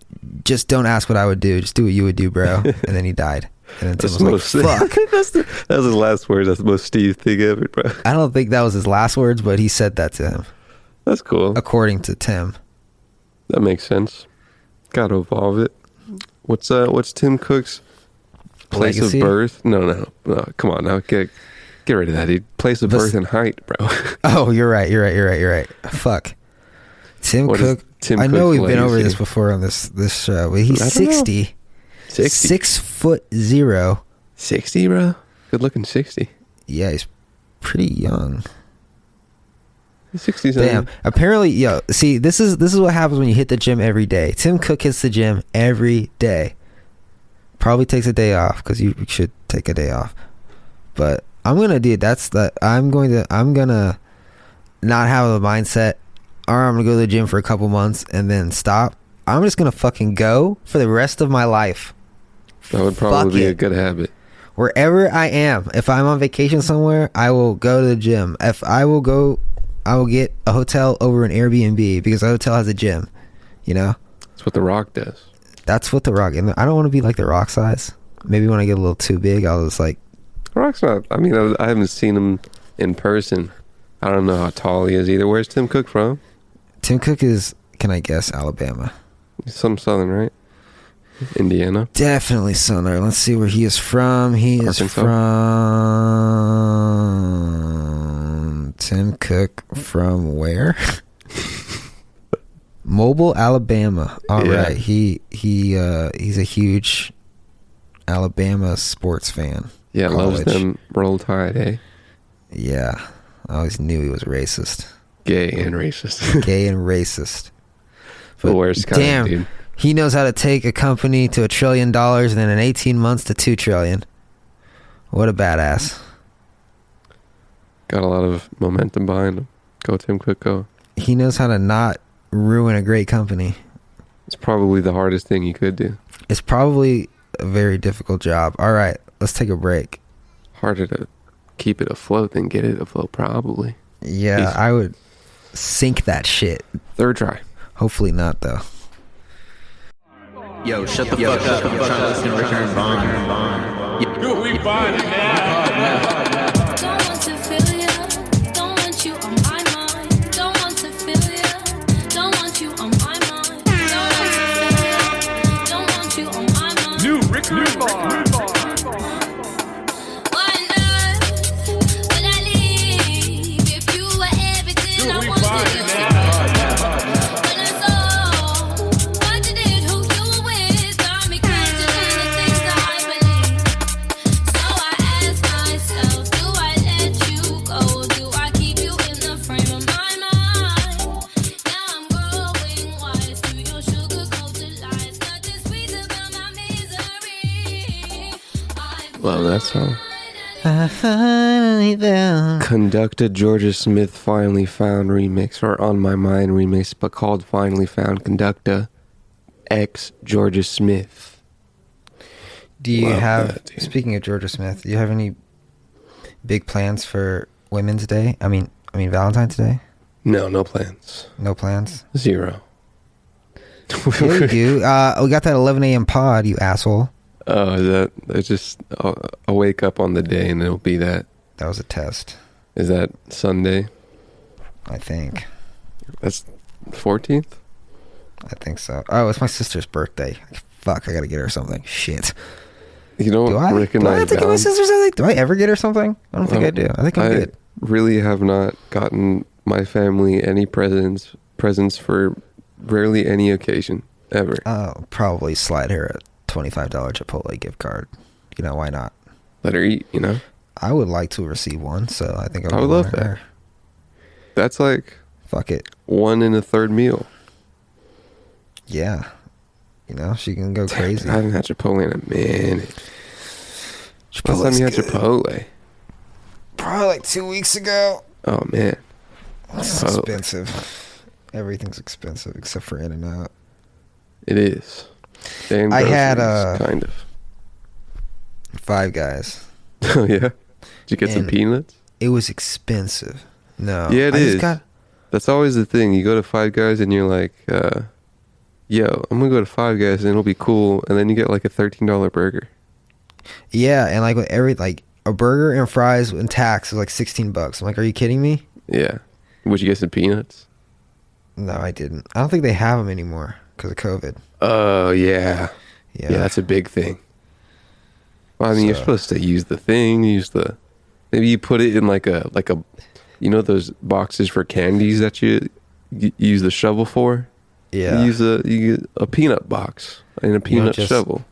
just don't ask what I would do, just do what you would do, bro. And then he died. And then Tim was like, fuck.
That was his last words. That's the most Steve thing ever, bro.
I don't think that was his last words, but he said that to him.
That's cool.
According to Tim.
That makes sense. Gotta evolve it. What's Tim Cook's place
Legacy?
of birth? No, come on now. Get rid of that, dude. Place of birth and height, bro.
Oh, you're right. Fuck. Tim Cook. I know we've been over this before on this show, but he's 60. 6'0".
60, bro? Good looking 60.
Yeah, he's pretty young.
He's 67.
Damn. Apparently, see, this is what happens when you hit the gym every day. Tim Cook hits the gym every day. Probably takes a day off, because you should take a day off. But I'm gonna do I'm gonna not have the mindset, or I'm gonna go to the gym for a couple months and then stop. I'm just gonna fucking go for the rest of my life.
That would probably be a good habit.
Wherever I am, if I'm on vacation somewhere, I will go to the gym. If I will go, I will get a hotel over an Airbnb, because the hotel has a gym. You know,
that's what The Rock does.
That's what The Rock. And I don't want to be like The Rock size. Maybe when I get a little too big, I'll just like.
Rock's not. I mean, I haven't seen him in person. I don't know how tall he is either. Where's Tim Cook from?
Tim Cook is, can I guess, Alabama.
He's some southern, right? Indiana.
Definitely southern. Let's see where he is from. He
Arkansas?
is from Tim Cook from where? Mobile, Alabama. All right. He's a huge Alabama sports fan.
Yeah, loves them Roll Tide, eh?
Yeah. I always knew he was racist.
Gay and racist.
Gay and racist.
But the worst kind,
damn,
dude.
He knows how to take a company to $1 trillion and then in 18 months to $2 trillion. What a badass.
Got a lot of momentum behind him. Go Tim Cook, go.
He knows how to not ruin a great company.
It's probably the hardest thing you could do.
It's probably a very difficult job. All right, let's take a break.
Harder to keep it afloat than get it afloat, probably.
Yeah, I would sink that shit.
Third try.
Hopefully not, though.
Yo, shut the fuck up. I'm trying to listen to Ricker and Bond.
Yo, we buying it now.
Don't want to feel ya. Don't want you on my mind. Don't want to feel ya. Don't want you on my mind. Don't want to feel ya. Don't want you on my mind.
New Ricker and Bond.
Why not? Would I leave if you were everything I wanted you to be? When I saw what you did, who you were with, got me questioning the things that I believe. So I ask myself, do I let you go? Do I keep you in the frame of my mind? Now I'm growing wise to your sugar-coated lies. Nothing sweet about my misery.
Love that song.
I finally found.
Conducted Georgia Smith Finally Found remix, or On My Mind remix, but called Finally Found. Conductor X Georgia Smith.
Do you
Love
have,
that, dude.
speaking of Georgia Smith, do you have any big plans for Women's Day? I mean Valentine's Day?
No plans.
No plans?
0.
Yeah, we do. We got that 11 a.m. pod, you asshole.
Oh, is that? It's just I'll wake up on the day and it'll be that.
That was a test.
Is that Sunday?
I think.
That's 14th.
I think so. Oh, it's my sister's birthday. Fuck, I gotta get her something. Shit.
You don't
Do I
recognize
have to get my sister something? Do I ever get her something? I don't think I do. I think I'm good.
Really have not gotten my family any presents for rarely any occasion ever.
I'll probably slide her a $25 Chipotle gift card. You know, why not?
Let her eat, you know?
I would like to receive one, so I think
I would love that. That's like...
Fuck it.
1 1/3 meal.
Yeah. You know, she can go crazy.
I haven't had Chipotle in a minute. Last time you had Chipotle?
Probably like 2 weeks ago.
Oh, man.
It's expensive. Everything's expensive except for In-N-Out.
It is. Damn,
I had
kind of.
Five Guys.
Oh, yeah? Did you get some peanuts?
It was expensive. No.
Yeah, it is. That's always the thing. You go to Five Guys and you're like, yo, I'm going to go to Five Guys and it'll be cool. And then you get like a $13 burger.
Yeah, and like with a burger and fries and tax is like $16. I'm like, are you kidding me?
Yeah. Would you get some peanuts?
No, I didn't. I don't think they have them anymore because of COVID.
Oh, yeah.
Yeah,
that's a big thing. Well, I mean, you're supposed to use the thing, maybe you put it in like a, you know those boxes for candies that you use the shovel for?
Yeah.
You get a peanut box and a peanut shovel.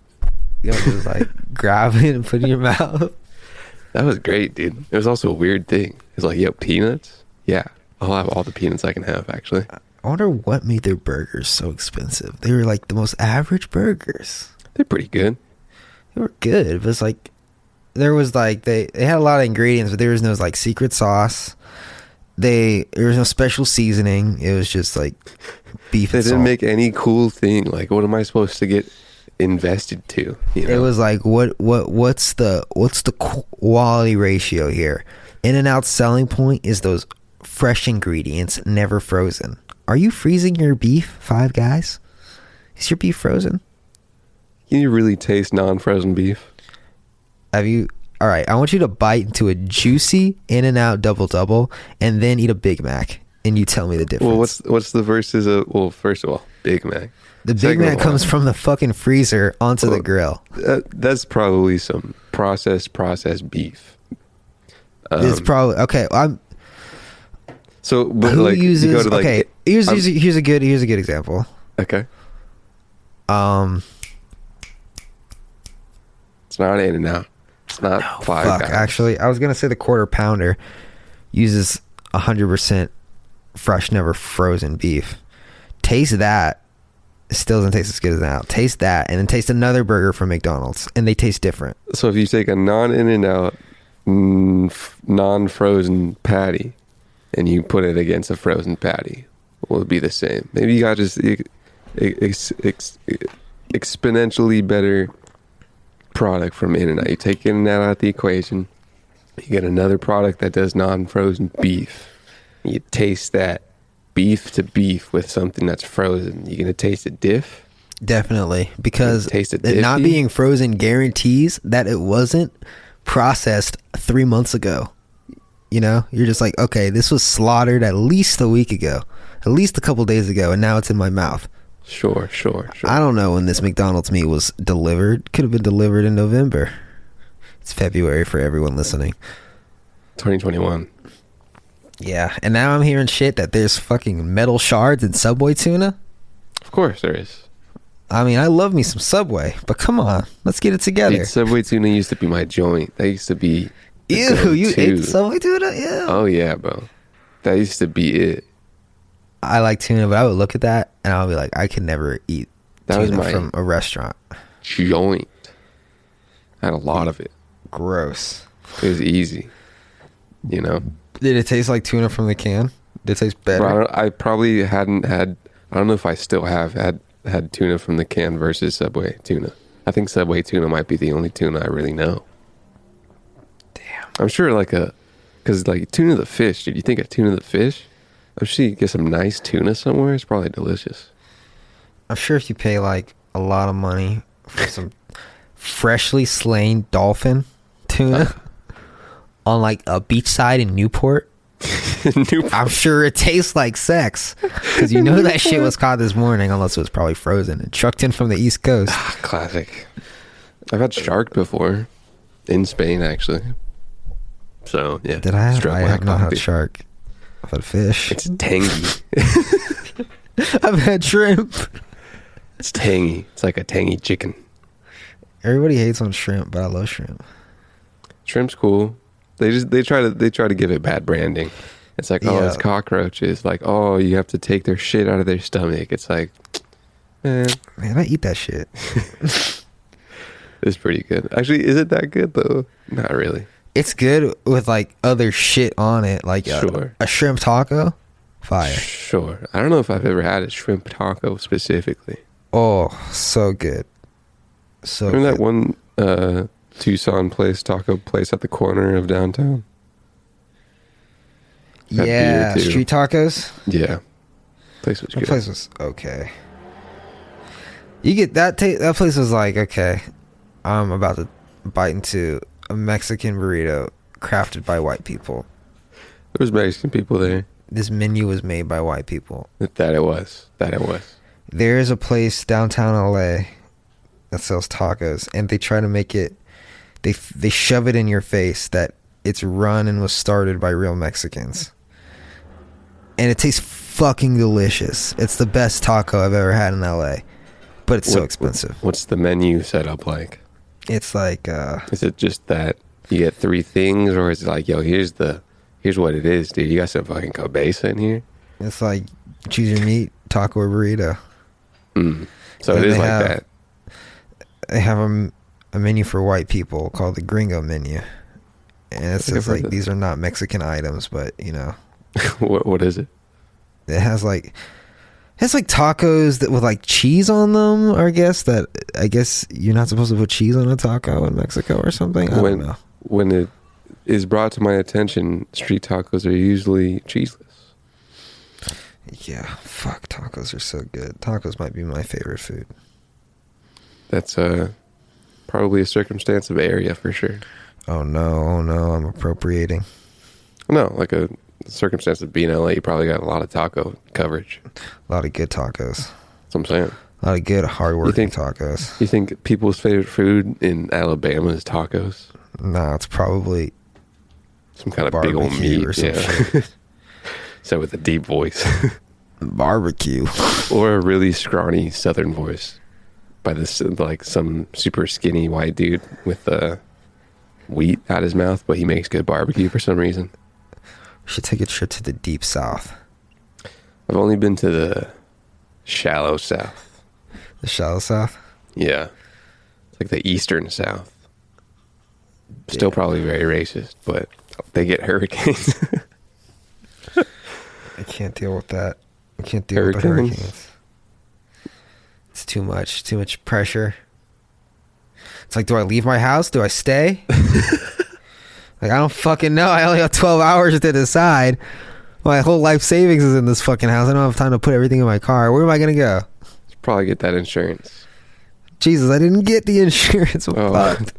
You don't just like grab it and put it in your mouth.
That was great, dude. It was also a weird thing. It's like, yo, peanuts? Yeah. I'll have all the peanuts I can have, actually.
I wonder what made their burgers so expensive. They were like the most average burgers.
They're pretty good.
They were good. It was like, there was like, they had a lot of ingredients, but there was no like secret sauce. There was no special seasoning. It was just like beef and
They didn't
salt.
make any cool thing. Like, what am I supposed to get invested to? You know?
It was like, what's the quality ratio here? In-N-Out's selling point is those fresh ingredients, never frozen. Are you freezing your beef, Five Guys? Is your beef frozen?
Can you really taste non-frozen beef?
Have you? All right, I want you to bite into a juicy In-N-Out double and then eat a Big Mac, and you tell me the difference.
Well, what's the versus of? Well, first of all, Big Mac.
The Big Mac comes from the fucking freezer onto the grill.
That's probably some processed beef.
It's probably okay.
So, but
who
like,
uses?
you go to, like,
okay, here's a good example.
Okay. It's not In-N-Out. It's not Five Guys.
Actually, I was gonna say the Quarter Pounder uses 100% fresh, never frozen beef. Taste that. It still doesn't taste as good as that. Taste that, and then taste another burger from McDonald's, and they taste different.
So if you take a non-In-N-Out, non-frozen patty, and you put it against a frozen patty, will it be the same? Maybe you got just exponentially better product from In-N-Out. You take In-N-Out out of the equation, you get another product that does non-frozen beef. You taste that beef to beef with something that's frozen. You're gonna taste a diff.
Definitely, because
taste it
it not being frozen guarantees that it wasn't processed 3 months ago. You know, you're just like, okay, this was slaughtered at least a week ago, at least a couple days ago, and now it's in my mouth.
Sure.
I don't know when this McDonald's meat was delivered. Could have been delivered in November. It's February for everyone listening.
2021.
Yeah, and now I'm hearing shit that there's fucking metal shards in Subway tuna.
Of course there is.
I mean, I love me some Subway, but come on, let's get it together.
Dude, Subway tuna used to be my joint. That used to be
Ew, you ate Subway tuna? Yeah.
Oh yeah, bro. That used to be it.
I like tuna, but I would look at that and I would be like, I could never eat tuna from a restaurant.
Joint. I had a lot of it.
Gross.
It was easy. You know?
Did it taste like tuna from the can? Did it taste better?
Bro, I probably hadn't had, I don't know if I still have had tuna from the can versus Subway tuna. I think Subway tuna might be the only tuna I really know.
Damn.
I'm sure because like tuna the fish, dude, you think of tuna the fish? I'm sure you get some nice tuna somewhere. It's probably delicious.
I'm sure if you pay like a lot of money for some freshly slain dolphin tuna on like a beachside in Newport, I'm sure it tastes like sex, because you know that shit was caught this morning, unless it was probably frozen and trucked in from the East Coast.
Classic. I've had shark before in Spain, actually. So yeah.
Did I? I have not had shark. I've had fish.
It's tangy.
I've had shrimp.
It's tangy. It's like a tangy chicken.
Everybody hates on shrimp, but I love shrimp.
Shrimp's cool. They try to give it bad branding. It's like, oh, it's cockroaches. Like, oh, you have to take their shit out of their stomach. It's like, man,
I eat that shit.
It's pretty good. Actually, is it that good though? Not really.
It's good with like other shit on it, like a shrimp taco. Fire.
Sure. I don't know if I've ever had a shrimp taco specifically.
Oh, so good. So
remember
good.
that one Tucson taco place at the corner of downtown?
Yeah, street tacos.
Yeah, place was good.
That place was okay. You get that that place was like, okay, I'm about to bite into a Mexican burrito crafted by white people.
There was Mexican people there.
This menu was made by white people.
That it was.
There is a place downtown LA that sells tacos, and they try to make it, they shove it in your face that it's run and was started by real Mexicans. And it tastes fucking delicious. It's the best taco I've ever had in LA. But it's so expensive.
What's the menu set up like?
It's like
is it just that you get 3 things, or is it like, yo, here's what it is, dude. You got some fucking cabeza in here.
It's like choose your meat, taco or burrito.
So it is like that.
They have a menu for white people called the Gringo menu, and it says like these are not Mexican items, but you know.
What is it?
It has like tacos that with like cheese on them. I guess you're not supposed to put cheese on a taco in Mexico or something. I don't know.
When it is brought to my attention, street tacos are usually cheeseless.
Yeah, fuck, tacos are so good. Tacos might be my favorite food.
That's probably a circumstance of area for sure.
Oh no, I'm appropriating.
No, like a circumstance of being LA, you probably got a lot of taco coverage.
A lot of good tacos.
That's what I'm saying.
A lot of good, hard-working tacos.
You think people's favorite food in Alabama is tacos?
Nah, it's probably
some kind of big old meat
or some shit.
So with a deep voice.
Barbecue.
Or a really scrawny southern voice by this, like some super skinny white dude with wheat out his mouth, but he makes good barbecue for some reason.
We should take a trip to the deep south.
I've only been to the shallow south.
The shallow south?
Yeah. It's like the eastern south. Still probably very racist, but they get hurricanes.
I can't deal with that. I can't deal with the hurricanes. It's too much pressure. It's like, do I leave my house? Do I stay? Like, I don't fucking know. I only have 12 hours to decide. My whole life savings is in this fucking house. I don't have time to put everything in my car. Where am I going to go?
Probably get that insurance.
Jesus, I didn't get the insurance. Fucked.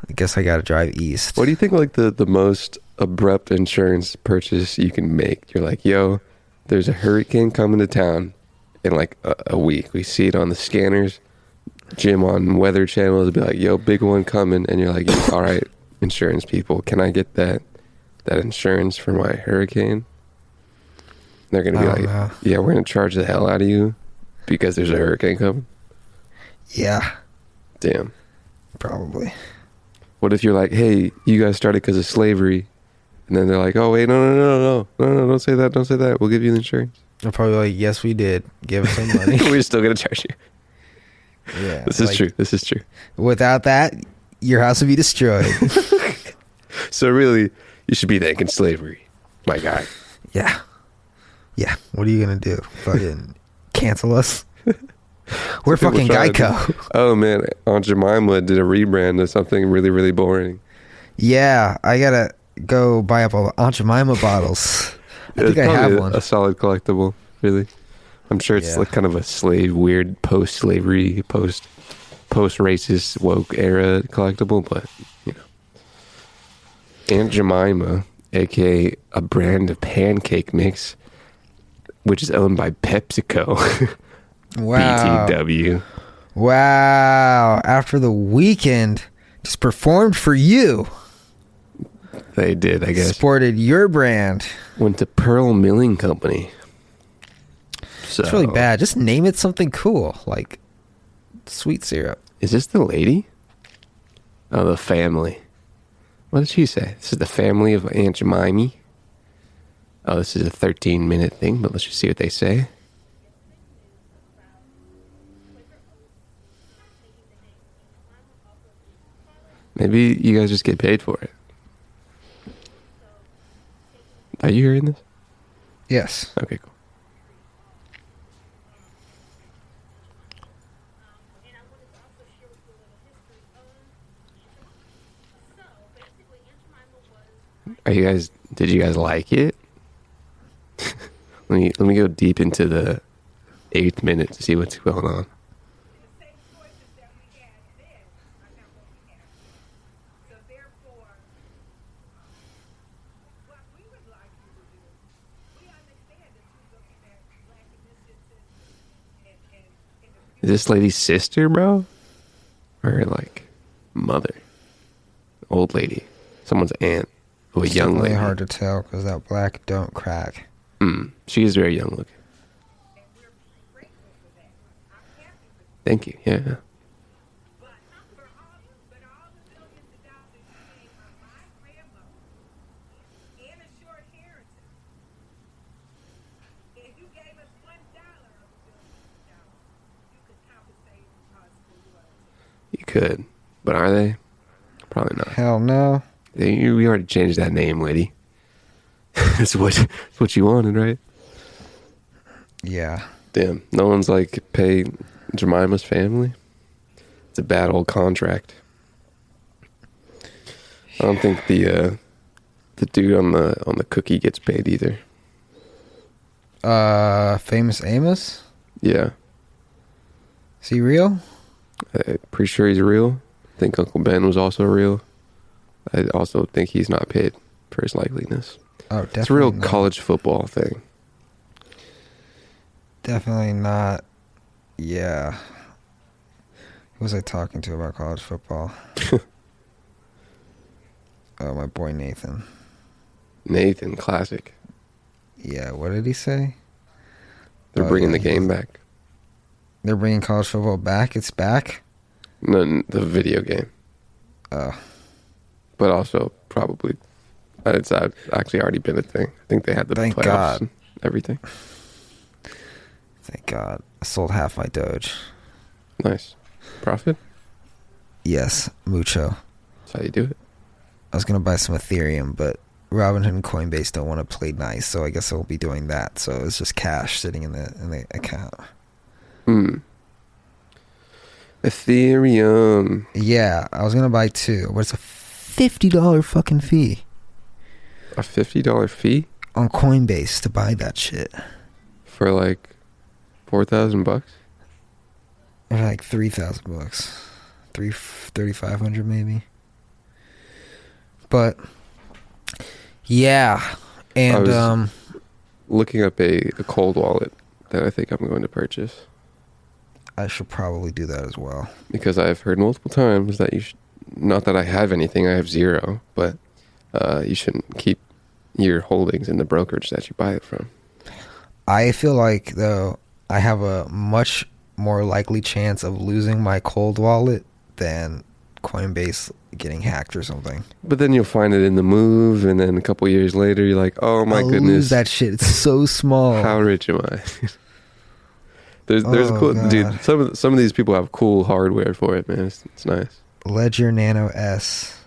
I guess I got to drive east.
What do you think, like, the most abrupt insurance purchase you can make? You're like, yo, there's a hurricane coming to town in, like, a week. We see it on the scanners. Jim on Weather Channel will be like, yo, big one coming. And you're like, all right, insurance people, can I get that insurance for my hurricane? They're going to be like, yeah, we're going to charge the hell out of you because there's a hurricane coming.
Yeah.
Damn.
Probably.
What if you're like, hey, you guys started because of slavery, and then they're like, oh wait, no, don't say that. We'll give you the insurance.
They're probably like, yes, we did. Give us some money.
We're still gonna charge you.
Yeah,
this is true.
Without that, your house would be destroyed.
So really, you should be thanking slavery, my guy.
Yeah. What are you gonna do? Fucking cancel us? We're fucking Geico.
Oh man, Aunt Jemima did a rebrand of something really, really boring.
Yeah, I gotta go buy up all the Aunt Jemima bottles. I think I have one.
A solid collectible, really. I'm sure it's like kind of a weird post-slavery, post-racist woke era collectible, but you know. Aunt Jemima, aka a brand of pancake mix, which is owned by PepsiCo.
Wow.
BTW.
Wow. After the weekend just performed for you.
They did, I guess.
Sported your brand.
Went to Pearl Milling Company. So,
It's really bad. Just name it something cool, like sweet syrup.
is this the lady? Oh, the family. What did she say? This is the family of Aunt Jemima. Oh, this is a 13-minute thing, but let's just see what they say. Maybe you guys just get paid for it. Are you hearing this?
Yes.
Okay, cool. Did you guys like it? let me go deep into the 8th minute to see what's going on. Is this lady's sister, bro? Or like mother? Old lady. Someone's aunt. Oh, a
It's
young lady.
hard to tell because that black don't crack.
She is very young looking. Thank you. Yeah. You could. But are they? Probably not.
Hell no.
We already changed that name, lady. That's what you wanted, right?
Yeah.
Damn. No one's like, pay Jemima's family? It's a bad old contract. I don't think the dude on the cookie gets paid either.
Famous Amos?
Yeah.
Is he real?
I'm pretty sure he's real. I think Uncle Ben was also real. I also think he's not paid for his likeliness.
Oh, definitely
It's a real
not.
college football thing.
Definitely not. Yeah. Who was I talking to about college football? Oh, my boy Nathan.
Nathan, classic.
Yeah, what did he say?
They're bringing the game back.
They're bringing college football back? It's back?
No, the video game.
Oh.
But also probably it's actually already been a thing. I think they had the
Thank
playoffs
God.
and everything.
Thank God. I sold half my Doge.
Nice. Profit?
Yes, mucho.
That's how you do it.
I was going to buy some Ethereum, but Robinhood and Coinbase don't want to play nice, so I guess I will be doing that. So it's just cash sitting in the account.
Ethereum.
Yeah, I was going to buy 2, but it's a $50 fucking fee
A $50 fee
on Coinbase to buy that shit.
for like $4,000?
Or like $3,000. $3,500 maybe. But yeah, and
I was looking up a cold wallet that I think I'm going to purchase
I should probably do that as well.
because I've heard multiple times that you should, not that I have anything, I have 0, but you shouldn't keep your holdings in the brokerage that you buy it from.
I feel like though I have a much more likely chance of losing my cold wallet than Coinbase getting hacked or something.
But then you'll find it in the move, and then a couple years later, you're like, "Oh my
I'll
goodness,
lose that shit. It's so small.
how rich am I?" there's
Oh,
cool,
God.
dude. Some of these people have cool hardware for it, man. It's nice.
Ledger Nano S,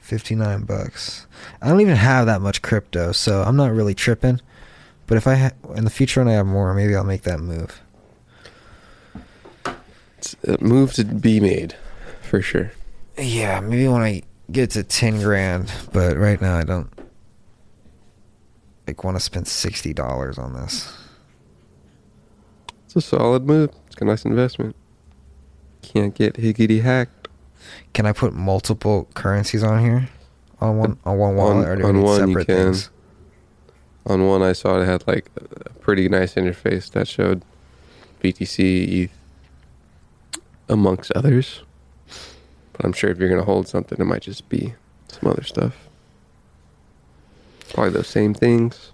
$59. I don't even have that much crypto, so I'm not really tripping. But if in the future when I have more, maybe I'll make that move.
It's a move to be made, for sure.
Yeah, maybe when I get to 10 grand, but right now I don't want to spend $60 on this.
It's a solid move. It's a nice investment. Can't get higgity hacked.
Can I put multiple currencies on here? On one wallet? Or do we
On
need
one you
separate
can.
things?
On one I saw it had like a pretty nice interface that showed BTC, ETH, amongst others. But I'm sure if you're going to hold something, it might just be some other stuff. Probably those same things.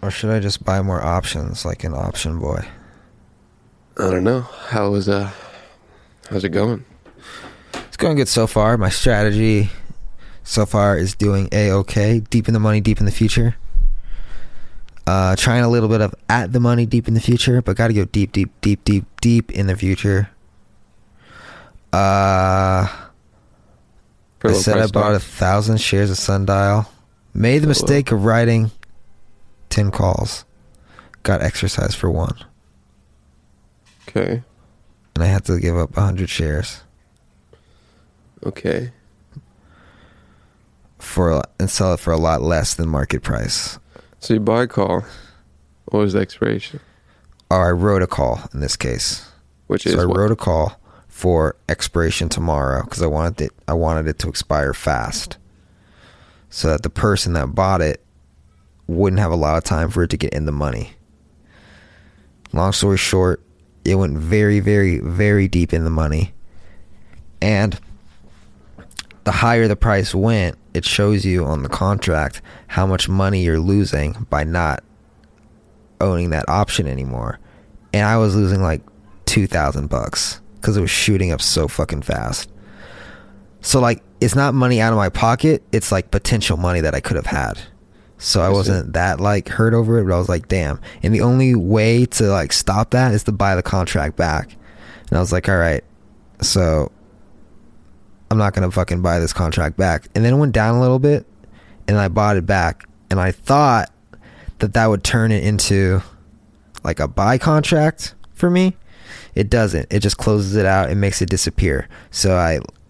Or should I just buy more options like an option boy?
I don't know. How's it going?
It's going good so far. My strategy so far is doing A-okay. Deep in the money, deep in the future. Trying a little bit of at the money, deep in the future, but got to go deep in the future. I said I bought 1,000 shares of Sundial. Made the mistake of writing 10 calls. Got exercised for 1.
Okay.
And I had to give up 100 shares.
Okay.
And sell it for a lot less than market price.
So you buy a call. What was the expiration?
Or I wrote a call in this case.
Which is
so I
what?
wrote a call for expiration tomorrow because I wanted it to expire fast, so that the person that bought it wouldn't have a lot of time for it to get in the money. Long story short, it went very, very, very deep in the money, and the higher the price went, it shows you on the contract how much money you're losing by not owning that option anymore. And I was losing like $2,000 because it was shooting up so fucking fast. So like, it's not money out of my pocket, it's like potential money that I could have had. So I wasn't that like hurt over it, but I was like, damn. And the only way to like stop that is to buy the contract back. And I was like, all right, so I'm not gonna fucking buy this contract back. And then it went down a little bit, and I bought it back, and I thought that would turn it into like a buy contract for me. It doesn't. It just closes it out and makes it disappear. So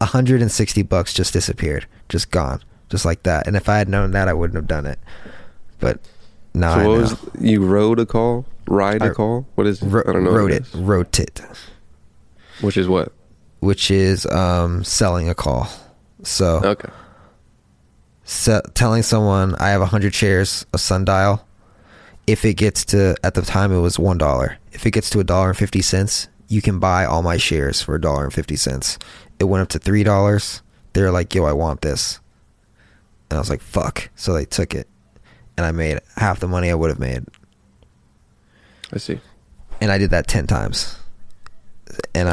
$160 just disappeared, just gone, just like that. And if I had known that, I wouldn't have done it. But now I know.
You wrote a call? Ride a call? What is it? I don't know.
Wrote it.
Which is what?
Which is selling a call. So
okay.
Telling someone I have 100 shares of Sundial. If it gets to, at the time it was $1. If it gets to $1.50, you can buy all my shares for $1.50. It went up to $3. They're like, yo, I want this. And I was like, fuck. So they took it. And I made half the money I would have made.
I see.
And I did that 10 times. And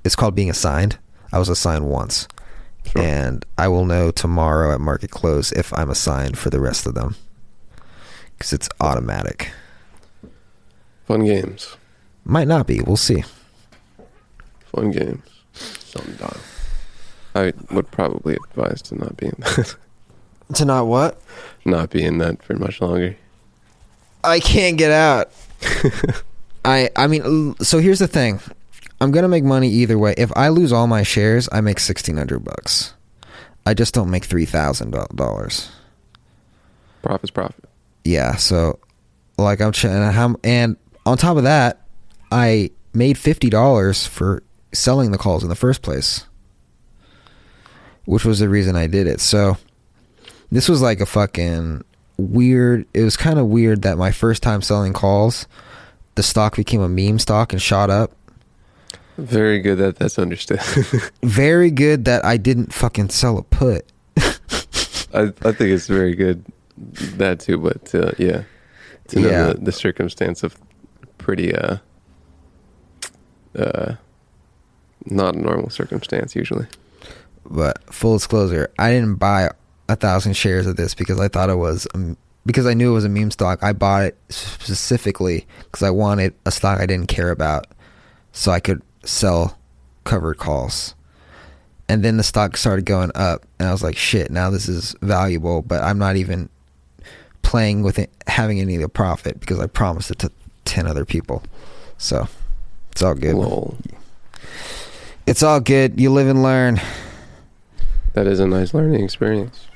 it's called being assigned. I was assigned once. Sure. And I will know tomorrow at market close if I'm assigned for the rest of them. Because it's automatic.
Fun games.
Might not be. We'll see.
Fun games. Sundial. I would probably advise to not be in that.
To not what?
Not be in that for much longer.
I can't get out. I mean, so here's the thing. I'm going to make money either way. If I lose all my shares, I make $1,600. I just don't make $3,000.
Profit's profit.
Yeah, so like and on top of that, I made $50 for selling the calls in the first place, which was the reason I did it. So this was like a fucking weird. It was kind of weird that my first time selling calls, the stock became a meme stock and shot up.
Very good that that's understood.
Very good that I didn't fucking sell a put.
I think it's very good that too, but yeah, to know the circumstance of pretty not a normal circumstance usually.
But full disclosure, I didn't buy 1,000 shares of this because I thought it was because I knew it was a meme stock. I bought it specifically because I wanted a stock I didn't care about, so I could sell covered calls. And then the stock started going up, and I was like, shit, now this is valuable, but I'm not even playing with it, having any of the profit because I promised it to 10 other people. So it's all good.
Lol.
It's all good. You live and learn.
That is a nice learning experience.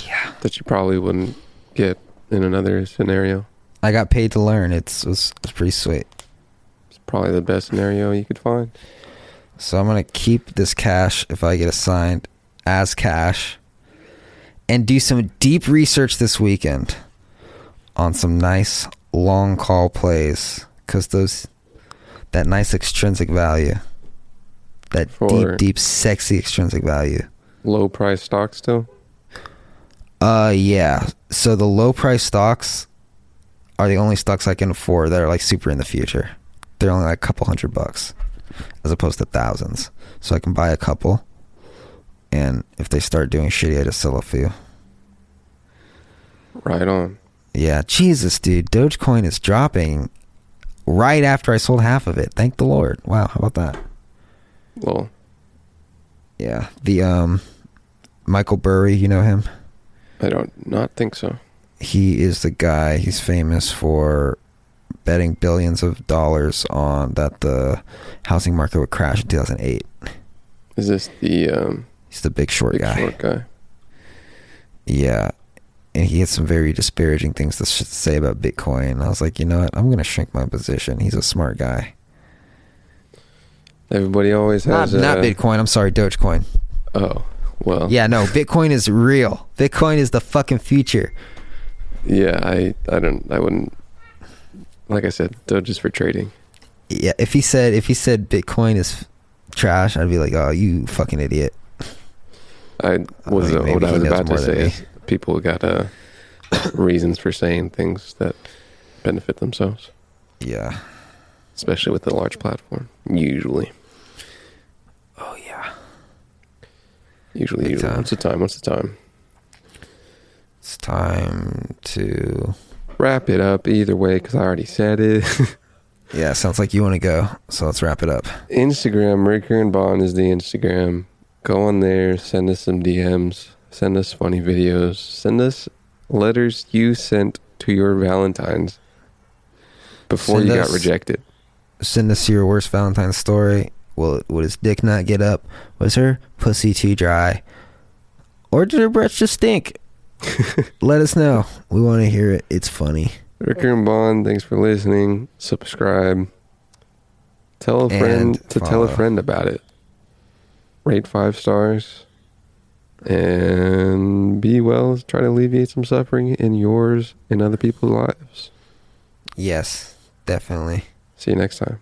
Yeah.
That you probably wouldn't get in another scenario.
I got paid to learn. It was pretty sweet.
Probably the best scenario you could find.
So I'm going to keep this cash if I get assigned as cash and do some deep research this weekend on some nice long call plays, because that nice extrinsic value, that deep, sexy extrinsic value.
Low price stocks still?
Yeah. So the low price stocks are the only stocks I can afford that are like super in the future. They're only like a couple $100 as opposed to thousands. So I can buy a couple, and if they start doing shitty, I just sell a few.
Right on.
Yeah, Jesus, dude. Dogecoin is dropping right after I sold half of it. Thank the Lord. Wow, how about that?
Well,
yeah. The Michael Burry, you know him?
I don't not think so.
He is the guy. He's famous for betting billions of dollars on that the housing market would crash in 2008.
Is this the
he's the Big Short guy.
Short guy.
Yeah. And he had some very disparaging things to say about Bitcoin. And I was like, you know what? I'm going to shrink my position. He's a smart guy.
Everybody always has
not Bitcoin. I'm sorry, Dogecoin.
Oh, well.
Yeah, no, Bitcoin is real. Bitcoin is the fucking future.
Yeah, I wouldn't. Like I said, Doge is for trading.
Yeah, if he said Bitcoin is trash, I'd be like, oh, you fucking idiot.
What I was about to say is people got reasons for saying things that benefit themselves.
Yeah.
Especially with a large platform. Usually.
Oh, yeah.
Usually. What's the time?
It's time to
wrap it up either way, because I already said it.
Yeah, sounds like you want to go, so let's wrap it up.
Instagram, Ricker and Bond is the Instagram. Go on there, send us some DMs, send us funny videos, send us letters you sent to your Valentines before you got rejected.
Send us your worst Valentine's story. Would his dick not get up? Was her pussy too dry? Or did her breath just stink? Let us know. We want to hear it. It's funny.
Ricker and Bond, thanks for listening. Subscribe. Tell a friend to tell a friend about it. Rate 5 stars. And be well. Try to alleviate some suffering in yours and other people's lives.
Yes, definitely.
See you next time.